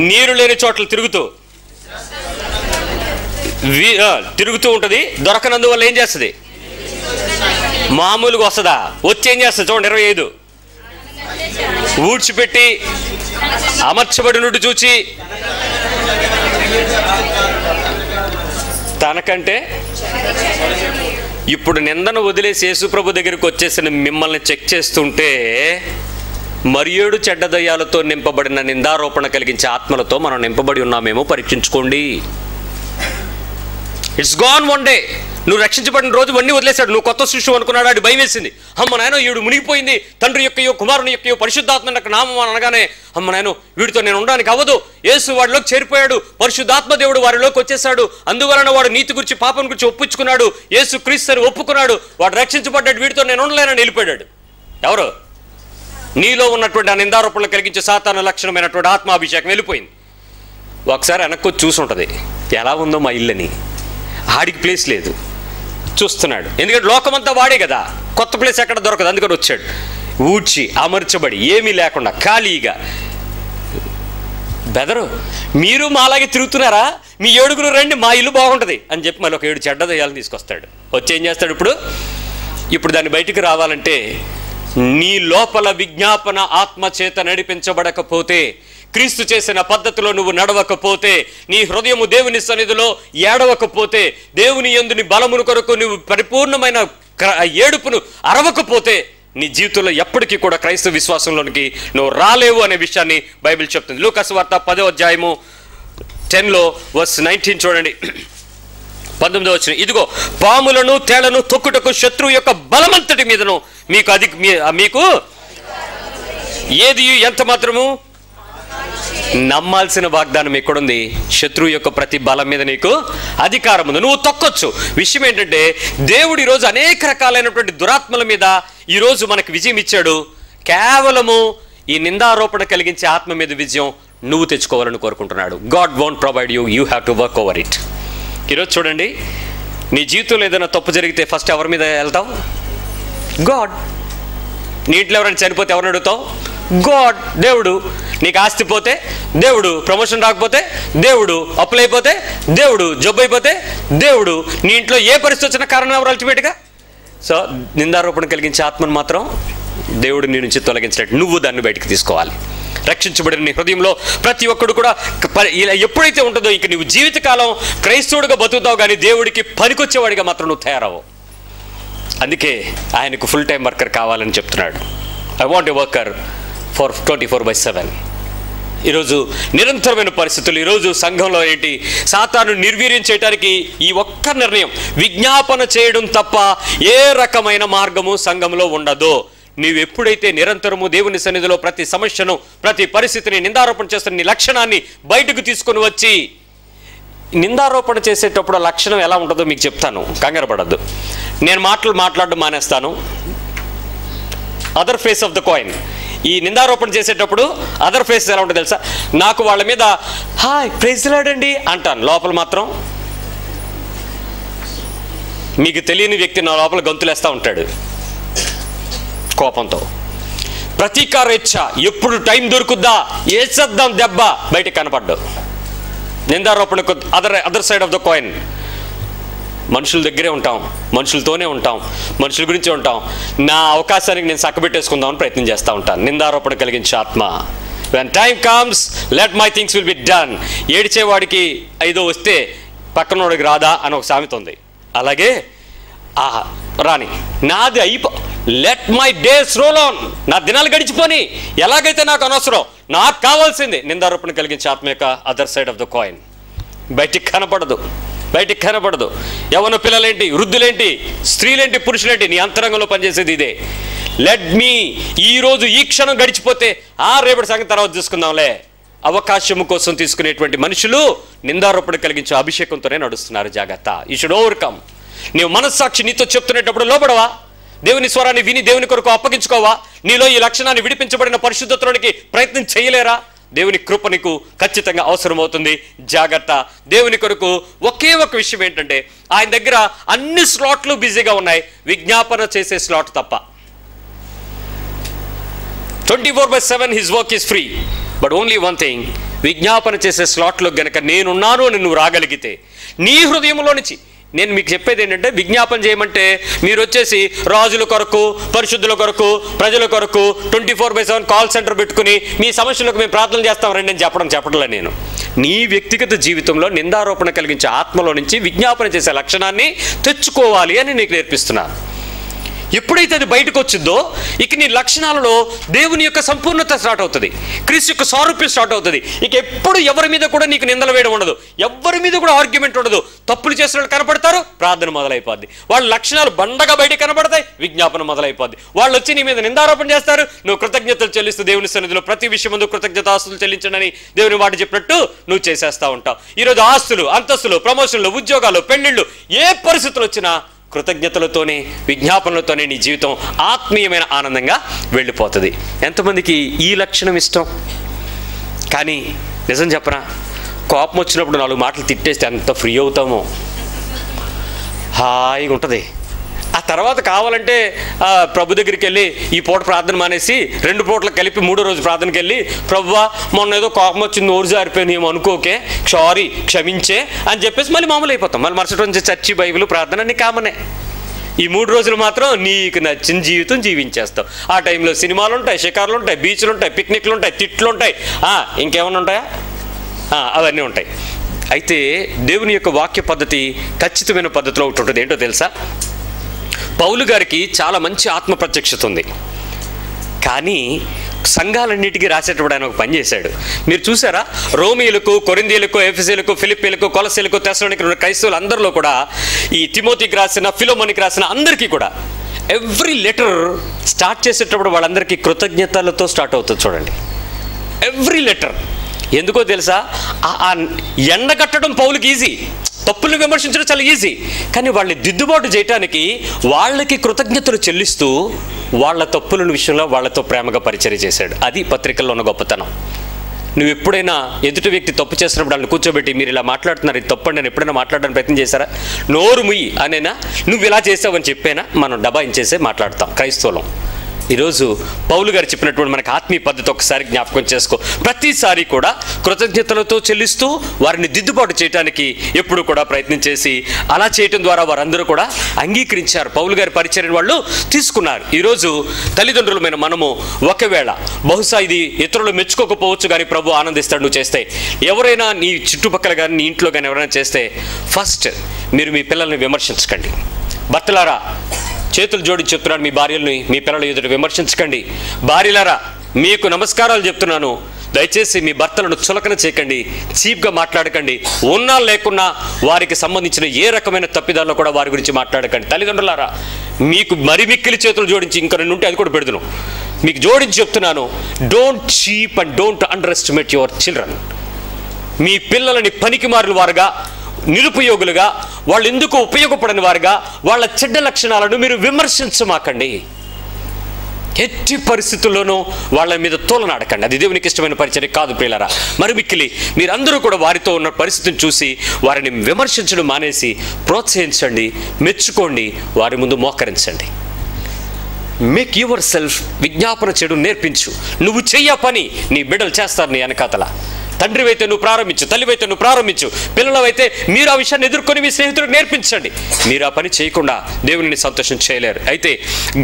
నీరు లేని చోట్ల తిరుగుతూ ఉంటుంది. దొరకనందువల్ల ఏం చేస్తుంది? మామూలుగా వస్తుందా? వచ్చి ఏం చేస్తుంది? చూడండి 25. ఊడ్చిపెట్టి అమర్చబడినట్టు చూచి తనకంటే ఇప్పుడు నిందను వదిలేసి యేసుప్రభు దగ్గరికి వచ్చేసిన మిమ్మల్ని చెక్ చేస్తుంటే 7 చెడ్డ దయ్యాలతో నింపబడిన నిందారోపణ కలిగించే ఆత్మలతో మనం నింపబడి ఉన్నామేమో పరీక్షించుకోండి. It's gone one day. నువ్వు రక్షించబడిన రోజు వన్నీ వదిలేశాడు. నువ్వు కొత్త సృష్టి అనుకున్నాడు. అది భయం వేసింది. అమ్మ నాయన వీడు మునిగిపోయింది, తండ్రి యొక్కయో కుమారుని యొక్కయో పరిశుద్ధాత్మ యొక్క నామం అని అనగానే అమ్మ నాయన వీడితో నేను ఉండడానికి అవ్వదు. యేసు వాడిలోకి చేరిపోయాడు, పరిశుద్ధాత్మ దేవుడు వారిలోకి వచ్చేసాడు. అందువలన వాడు నీతి గురించి పాపం గురించి ఒప్పించుకున్నాడు, యేసు క్రీస్తుని ఒప్పుకున్నాడు, వాడు రక్షించబడ్డాడు, వీడితో నేను ఉండలేనని వెళ్ళిపోయాడు. ఎవరు? నీలో ఉన్నటువంటి ఆ నిందారోపణలు కలిగించే సాతాను లక్షణమైనటువంటి ఆత్మాభిషేకం వెళ్ళిపోయింది. ఒకసారి వెనక్కి చూసి ఉంటుంది, ఎలా ఉందో మా ఇల్లని. ఆడికి ప్లేస్ లేదు, చూస్తున్నాడు. ఎందుకంటే లోకమంతా వాడే కదా, కొత్త ప్లేస్ ఎక్కడ దొరకదు. అందుకని వచ్చాడు. ఊడ్చి అమర్చబడి ఏమీ లేకుండా ఖాళీగా. బెదరు మీరు మాలాగే తిరుగుతున్నారా? మీ 7 రండి, మా ఇల్లు బాగుంటుంది అని చెప్పి మళ్ళీ ఒక 7 చెడ్డ దయ్యాలను తీసుకొస్తాడు. వచ్చి ఏం చేస్తాడు? ఇప్పుడు దాన్ని బయటికి రావాలంటే నీ లోపల విజ్ఞాపన ఆత్మ చేత నడిపించబడకపోతే, క్రీస్తు చేసిన పద్ధతిలో నువ్వు నడవకపోతే, నీ హృదయము దేవుని సన్నిధిలో ఏడవకపోతే, దేవుని యందు నీ బలమును కొరకు నువ్వు పరిపూర్ణమైన ఏడుపును అరవకపోతే నీ జీవితంలో ఎప్పటికీ కూడా క్రైస్తవ విశ్వాసంలోనికి నువ్వు రాలేవు అనే విషయాన్ని బైబిల్ చెప్తుంది. లూకా సువార్త 10వ అధ్యాయము 10లో వర్స్ 19 చూడండి. 19వ వచనం. ఇదిగో పాములను తేళ్లను తొక్కుటకు శత్రువు యొక్క బలమంతటి మీదను మీకు ఏది ఎంత మాత్రము నమ్మాల్సిన వాగ్దానం ఎక్కడుంది? శత్రువు యొక్క ప్రతి బలం మీద నీకు అధికారం ఉంది, నువ్వు తొక్కొచ్చు. విషయం ఏంటంటే దేవుడు ఈరోజు అనేక రకాలైనటువంటి దురాత్మల మీద ఈరోజు మనకు విజయం ఇచ్చాడు. కేవలము ఈ నిందారోపణ కలిగించే ఆత్మ మీద విజయం నువ్వు తెచ్చుకోవాలని కోరుకుంటున్నాడు. God won't provide you, you have to work over it. ఈరోజు చూడండి, నీ జీవితంలో ఏదైనా తప్పు జరిగితే ఫస్ట్ ఎవరి మీద వెళ్తావు? గాడ్. నీ ఇంట్లో ఎవరైనా చనిపోతే ఎవరిని అడుగుతావు? గాడ్, దేవుడు. నీకు ఆస్తి పోతే దేవుడు, ప్రమోషన్ రాకపోతే దేవుడు, అప్పులైపోతే దేవుడు, జబ్బు అయిపోతే దేవుడు. నీ ఇంట్లో ఏ పరిస్థితి వచ్చినా కారణం ఎవరు? అల్టిమేట్గా. సో నిందారోపణ కలిగించే ఆత్మను మాత్రం దేవుడు నీ నుంచి తొలగించినట్టు నువ్వు దాన్ని బయటికి తీసుకోవాలి. రక్షించబడిన నీ హృదయంలో ప్రతి ఒక్కడు కూడా ఇలా ఎప్పుడైతే ఉంటుందో ఇంక నువ్వు జీవితకాలం క్రైస్తవుడిగా బతుకుతావు, కానీ దేవుడికి పనికొచ్చేవాడిగా మాత్రం నువ్వు తయారవు. అందుకే ఆయనకు ఫుల్ టైం వర్కర్ కావాలని చెప్తున్నాడు. I want a worker for 24/7. ఈరోజు నిరంతరమైన పరిస్థితులు, ఈరోజు సంఘంలో ఏంటి, సాతాను నిర్వీర్యం చేయడానికి ఈ ఒక్క నిర్ణయం, విజ్ఞాపన చేయడం తప్ప ఏ రకమైన మార్గము సంఘంలో ఉండదు. నీవు ఎప్పుడైతే నిరంతరము దేవుని సన్నిధిలో ప్రతి సమస్యను, ప్రతి పరిస్థితిని, నిందారోపణ చేస్తున్న నీ లక్షణాన్ని బయటకు తీసుకొని వచ్చి, నిందారోపణ చేసేటప్పుడు లక్షణం ఎలా ఉంటుందో మీకు చెప్తాను, కంగారు పడద్దు. నేను మాట్లాడడం మానేస్తాను. Other face of the coin. ఈ నిందారోపణ చేసేటప్పుడు అదర్ ఫేస్ ఎలా ఉంటుంది తెలుసా? నాకు వాళ్ళ మీద హాయ్ ప్రైజ్ లార్డ్ అండి అంటాను, లోపల మాత్రం మీకు తెలియని వ్యక్తి నా లోపల గొంతులేస్తూ ఉంటాడు కోపంతో. ప్రతీకారేచ్ఛ, ఎప్పుడు టైం దొరుకుద్దా వేసేద్దాం దెబ్బ, బయటకు కనపడ్డావు. నిందారోపణకు other side of the coin. మనుషుల దగ్గరే ఉంటాం, మనుషులతోనే ఉంటాం, మనుషుల గురించే ఉంటాం. నా అవకాశానికి నేను చక్కబెట్టేసుకుందామని ప్రయత్నం చేస్తూ ఉంటాను. నిందారోపణ కలిగించే ఆత్మ. When time comes let my things will be done. ఏడిచేవాడికి ఐదో వస్తే పక్కనోడికి రాదా అని ఒక సామెత ఉంది. అలాగే రాని నాది let my days roll on. నా దినాలు గడిచిపోని, ఎలాగైతే నాకు అనవసరం, నాకు కావాల్సింది. నిందారోపణ కలిగించే ఆత్మ యొక్క other side of the coin. బయటికి కనపడదు. యవ్వన పిల్లలేంటి, వృద్ధులేంటి, స్త్రీలేంటి, పురుషులేంటి, నీ అంతరంగంలో పనిచేసేది ఇదే. లెట్ మీ, ఈరోజు ఈ క్షణం గడిచిపోతే రేపటి సంగతి తర్వాత చూసుకుందాంలే. అవకాశం కోసం తీసుకునేటువంటి మనుషులు నిందారోపణ కలిగించే అభిషేకంతోనే నడుస్తున్నారు. జాగ్రత్త. You should overcome. నీవు మనస్సాక్షి నీతో చెప్తున్నప్పుడు లోబడవా? దేవుని స్వరాన్ని విని దేవుని కొరకు అప్పగించుకోవా? నీలో ఈ లక్షణాన్ని విడిపించబడిన పరిశుద్ధతలోనికి ప్రయత్నం చేయలేరా? దేవుని కృప నీకు ఖచ్చితంగా అవసరమవుతుంది. జాగ్రత్త. దేవుని కొరకు ఒకే ఒక విషయం ఏంటంటే, ఆయన దగ్గర అన్ని స్లాట్లు బిజీగా ఉన్నాయి, విజ్ఞాపన చేసే స్లాట్ తప్ప. 24/7 his work is free. But only one thing, విజ్ఞాపన చేసే స్లాట్లో గనక నేనున్నాను అని నువ్వు రాగలిగితే, నీ హృదయంలో నుంచి నేను మీకు చెప్పేది ఏంటంటే, విజ్ఞాపన చేయమంటే మీరు వచ్చేసి రాజుల కొరకు, పరిశుద్ధుల కొరకు, ప్రజల కొరకు 24/7 కాల్ సెంటర్ పెట్టుకుని మీ సమస్యలకు మేము ప్రార్థన చేస్తాం రండి అని చెప్పడంలే. నేను నీ వ్యక్తిగత జీవితంలో నిందారోపణ కలిగించే ఆత్మలో నుంచి విజ్ఞాపన చేసే లక్షణాన్ని తెచ్చుకోవాలి అని నీకు నేర్పిస్తున్నాను. ఎప్పుడైతే అది బయటకు వచ్చిందో, ఇక నీ లక్షణాలలో దేవుని యొక్క సంపూర్ణత స్టార్ట్ అవుతుంది, క్రీస్తు యొక్క సారూప్యం స్టార్ట్ అవుతుంది. ఇక ఎప్పుడు ఎవరి మీద కూడా నీకు నిందలు వేయడం ఉండదు, ఎవరి మీద కూడా ఆర్గ్యుమెంట్ ఉండదు. తప్పులు చేసిన వాళ్ళు కనపడతారు, ప్రార్థన మొదలైపోద్ది. వాళ్ళ లక్షణాలు బండగా బయట కనపడతాయి, విజ్ఞాపన మొదలైపోద్ది. వాళ్ళు వచ్చి నీ మీద నిందారోపణ చేస్తారు, నువ్వు కృతజ్ఞతలు చెల్లిస్తూ దేవుని సన్నిధిలో ప్రతి విషయం ముందు కృతజ్ఞతాస్తులు చెల్లించండి దేవుని మాట చెప్పినట్టు నువ్వు చేసేస్తూ ఉంటావు. ఈరోజు ఆస్తులు, అంతస్తులు, ప్రమోషన్లు, ఉద్యోగాలు, పెళ్లిళ్ళు, ఏ పరిస్థితులు వచ్చినా కృతజ్ఞతలతోనే, విజ్ఞాపనలతోనే నీ జీవితం ఆత్మీయమైన ఆనందంగా వెళ్ళిపోతుంది. ఎంతమందికి ఈ లక్షణం ఇష్టం? కానీ నిజం చెప్పరా, కోపం వచ్చినప్పుడు 4 మాటలు తిట్టేస్తే ఎంత ఫ్రీ అవుతామో, హాయిగా ఉంటుంది. ఆ తర్వాత కావాలంటే ప్రభు దగ్గరికి వెళ్ళి ఈ పూట ప్రార్థన మానేసి 2 పూటలు కలిపి 3వ రోజు ప్రార్థనకి వెళ్ళి, ప్రభువా మొన్న ఏదో కోపం వచ్చింది, నోరు జారిపోయింది, ఏమో అనుకోకే, సారీ, క్షమించే అని చెప్పేసి మళ్ళీ మామూలు అయిపోతాం. మళ్ళీ మరుసటి రోజు చర్చి, బైబిల్, ప్రార్థన అన్ని కామనే. ఈ 3 రోజులు మాత్రం నీకు నచ్చిన జీవితం జీవించేస్తావు. ఆ టైంలో సినిమాలు ఉంటాయి, షికార్లు ఉంటాయి, బీచ్లు ఉంటాయి, పిక్నిక్లు ఉంటాయి, తిట్లు ఉంటాయి, ఇంకేమైనా ఉంటాయా? అవన్నీ ఉంటాయి. అయితే దేవుని యొక్క వాక్య పద్ధతి ఖచ్చితమైన పద్ధతిలో ఒకటి ఉంటుంది. ఏంటో తెలుసా? పౌలు గారికి చాలా మంచి ఆత్మ ప్రత్యక్షత ఉంది, కానీ సంఘాలన్నిటికీ రాసేటప్పుడు ఆయన ఒక పని చేశాడు. మీరు చూసారా? రోమీయులకు, కొరింథీయులకు, ఎఫెసీయులకు, ఫిలిప్పీయులకు, కొలసీయులకు, తెస్సలోనికీయులకు, క్రైస్తవులు అందరిలో కూడా, ఈ తిమోతికి రాసిన, ఫిలోమోనికి రాసిన అందరికీ కూడా ఎవ్రీ లెటర్ స్టార్ట్ చేసేటప్పుడు వాళ్ళందరికీ కృతజ్ఞతలతో స్టార్ట్ అవుతుంది. చూడండి, ఎవ్రీ లెటర్. ఎందుకో తెలుసా? ఎండగట్టడం పౌలుకి ఈజీ, తప్పులను విమర్శించడం చాలా ఈజీ, కానీ వాళ్ళని దిద్దుబాటు చేయడానికి వాళ్ళకి కృతజ్ఞతలు చెల్లిస్తూ వాళ్ళ తప్పుల విషయంలో వాళ్ళతో ప్రేమగా పరిచర్య చేశాడు. అది పత్రికల్లో ఉన్న గొప్పతనం. నువ్వు ఎప్పుడైనా ఎదుటి వ్యక్తి తప్పు చేసినప్పుడు వాళ్ళని కూర్చోబెట్టి, మీరు ఇలా మాట్లాడుతున్నారు, ఇది తప్పు, నేను ఎప్పుడైనా మాట్లాడడానికి ప్రయత్నం చేశారా? నోరు ముయ్యి అనేనా, నువ్వు ఇలా చేసావని చెప్పేనా మనం డబాయించేసే మాట్లాడతాం క్రైస్తవులం. ఈరోజు పౌలు గారు చెప్పినటువంటి మనకు ఆత్మీయ పద్ధతి ఒకసారి జ్ఞాపకం చేసుకో. ప్రతిసారి కూడా కృతజ్ఞతలతో చెల్లిస్తూ వారిని దిద్దుబాటు చేయడానికి ఎప్పుడు కూడా ప్రయత్నం చేసి, అలా చేయటం ద్వారా వారందరూ కూడా అంగీకరించారు, పౌలు గారి పరిచర్యను వాళ్ళు తీసుకున్నారు. ఈరోజు తల్లిదండ్రులమైన మనము ఒకవేళ బహుశా ఇది ఇతరులు మెచ్చుకోకపోవచ్చు, కానీ ప్రభు ఆనందిస్తాడు నువ్వు చేస్తే. ఎవరైనా నీ చుట్టుపక్కల కానీ నీ ఇంట్లో కానీ ఎవరైనా చేస్తే, ఫస్ట్ మీరు మీ పిల్లల్ని విమర్శించకండి. భర్తలారా, చేతులు జోడించి చెప్తున్నాను, మీ భార్యల్ని మీ పిల్లలు ఎదుట విమర్శించకండి. భార్యలారా, మీకు నమస్కారాలు చెప్తున్నాను, దయచేసి మీ భర్తలను చులకన చేయకండి, చీప్గా మాట్లాడకండి. ఉన్నా లేకున్నా వారికి సంబంధించిన ఏ రకమైన తప్పిదాల్లో కూడా వారి గురించి మాట్లాడకండి. తల్లిదండ్రులారా, మీకు మరి మిక్కిలి చేతులు జోడించి ఇంకా 2 ఉంటే అది కూడా పెడుతును, మీకు జోడించి చెప్తున్నాను, don't cheap and don't underestimate your children. మీ పిల్లలని పనికిమాలిన వారుగా, నిరుపయోగులుగా, వాళ్ళు ఎందుకు ఉపయోగపడని వారుగా, వాళ్ళ చెడ్డ లక్షణాలను మీరు విమర్శించమాకండి. ఎట్టి పరిస్థితుల్లోనూ వాళ్ళ మీద తోలనాడకండి. అది దేవునికి ఇష్టమైన పరిచర్య కాదు ప్రియులారా. మరి మిక్కిలి మీరందరూ కూడా వారితో ఉన్న పరిస్థితిని చూసి వారిని విమర్శించడం మానేసి ప్రోత్సహించండి, మెచ్చుకోండి, వారి ముందు మోకరించండి. మేక్ యువర్ సెల్ఫ్, విజ్ఞాపన చేయడం నేర్పించు. నువ్వు చెయ్య పని నీ బిడ్డలు చేస్తారు నీ వెనకాతల. తండ్రివైతే నువ్వు ప్రారంభించు, తల్లివైతే నువ్వు ప్రారంభించు, పిల్లలవైతే మీరు ఆ విషయాన్ని ఎదుర్కొని మీ స్నేహితులకు నేర్పించండి. మీరు ఆ పని చేయకుండా దేవుని సంతోషం చేయలేరు. అయితే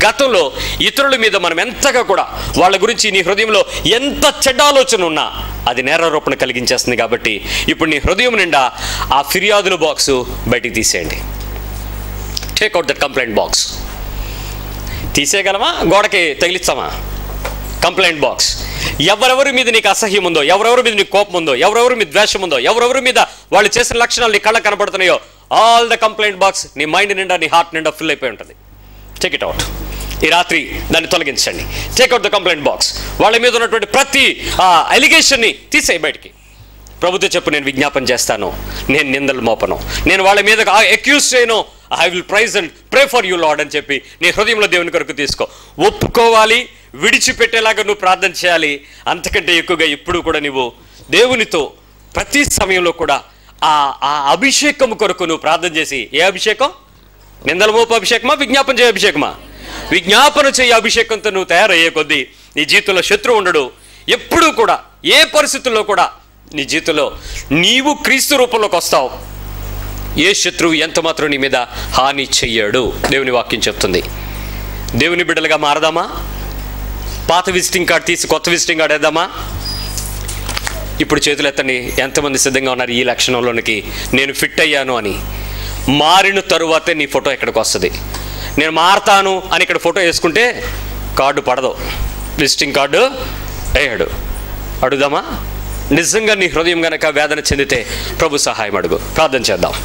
గతంలో ఇతరుల మీద మనం ఎంతగా కూడా వాళ్ళ గురించి నీ హృదయంలో ఎంత చెడ్డ ఆలోచన ఉన్నా అది నేరారోపణ కలిగించేస్తుంది. కాబట్టి ఇప్పుడు నీ హృదయం నిండా ఆ ఫిర్యాదుల బాక్సు బయటికి తీసేయండి. Take out that complaint box. తీసేయగలమా? గోడకి తగిలిస్తామా? Complaint box. ఎవరెవరి మీద నీకు అసహ్యం ఉందో, ఎవరెవరి మీద నీకు కోపం ఉందో, ఎవరెవరి మీద ద్వేషం ఉందో, ఎవరెవరి మీద వాళ్ళు చేసిన లక్షణాలు నీ కళ్ళకు కనపడుతున్నాయో, ఆల్ ద కంప్లైంట్ బాక్స్ నీ మైండ్ నిండా, నీ హార్ట్ నిండా ఫిల్ అయిపోయి ఉంటుంది. Take it out. ఈ రాత్రి దాన్ని తొలగించండి. Takeout the complaint box. వాళ్ళ మీద ఉన్నటువంటి ప్రతి అలిగేషన్ని తీసేయి బయటికి. ప్రభుతో చెప్పు, నేను విజ్ఞాపన చేస్తాను, నేను నిందలు మోపను, నేను వాళ్ళ మీద అక్యూజ్ చేయను. I will praise and pray for you Lord అని చెప్పి నీ హృదయంలో దేవుని కొరకు తీసుకో. ఒప్పుకోవాలి, విడిచిపెట్టేలాగా నువ్వు ప్రార్థన చేయాలి. అంతకంటే ఎక్కువగా ఎప్పుడు కూడా నువ్వు దేవునితో ప్రతి సమయంలో కూడా ఆ అభిషేకం కొరకు నువ్వు ప్రార్థన చేసి, ఏ అభిషేకం? నిందల మోపు అభిషేకమా, విజ్ఞాపన చేయ అభిషేకమా? విజ్ఞాపన చేయ అభిషేకంతో నువ్వు తయారయ్యే కొద్దీ నీ జీవితంలో శత్రువు ఉండడు. ఎప్పుడూ కూడా ఏ పరిస్థితుల్లో కూడా నీ జీవితంలో నీవు క్రీస్తు రూపంలోకి వస్తావు. ఏ శత్రువు ఎంత మాత్రం నీ మీద హాని చెయ్యడు. దేవుని వాక్యం చెప్తుంది. దేవుని బిడ్డలుగా మారదామా? పాత విజిటింగ్ కార్డ్ తీసి కొత్త విజిటింగ్ కార్డ్ వేద్దామా? ఇప్పుడు చేతులు ఎత్తండి. ఎంతమంది సిద్ధంగా ఉన్నారు ఈ లక్షణంలోనికి నేను ఫిట్ అయ్యాను అని? మారిన తరువాతే నీ ఫోటో ఎక్కడికి వస్తుంది. నేను మారతాను అని ఇక్కడ ఫోటో వేసుకుంటే కార్డు పడదు, విజిటింగ్ కార్డు వేయడు. అడుగుదామా? నిజంగా నీ హృదయం గనక వేదన చెందితే ప్రభు సహాయం అడుగు. ప్రార్థన చేద్దాం.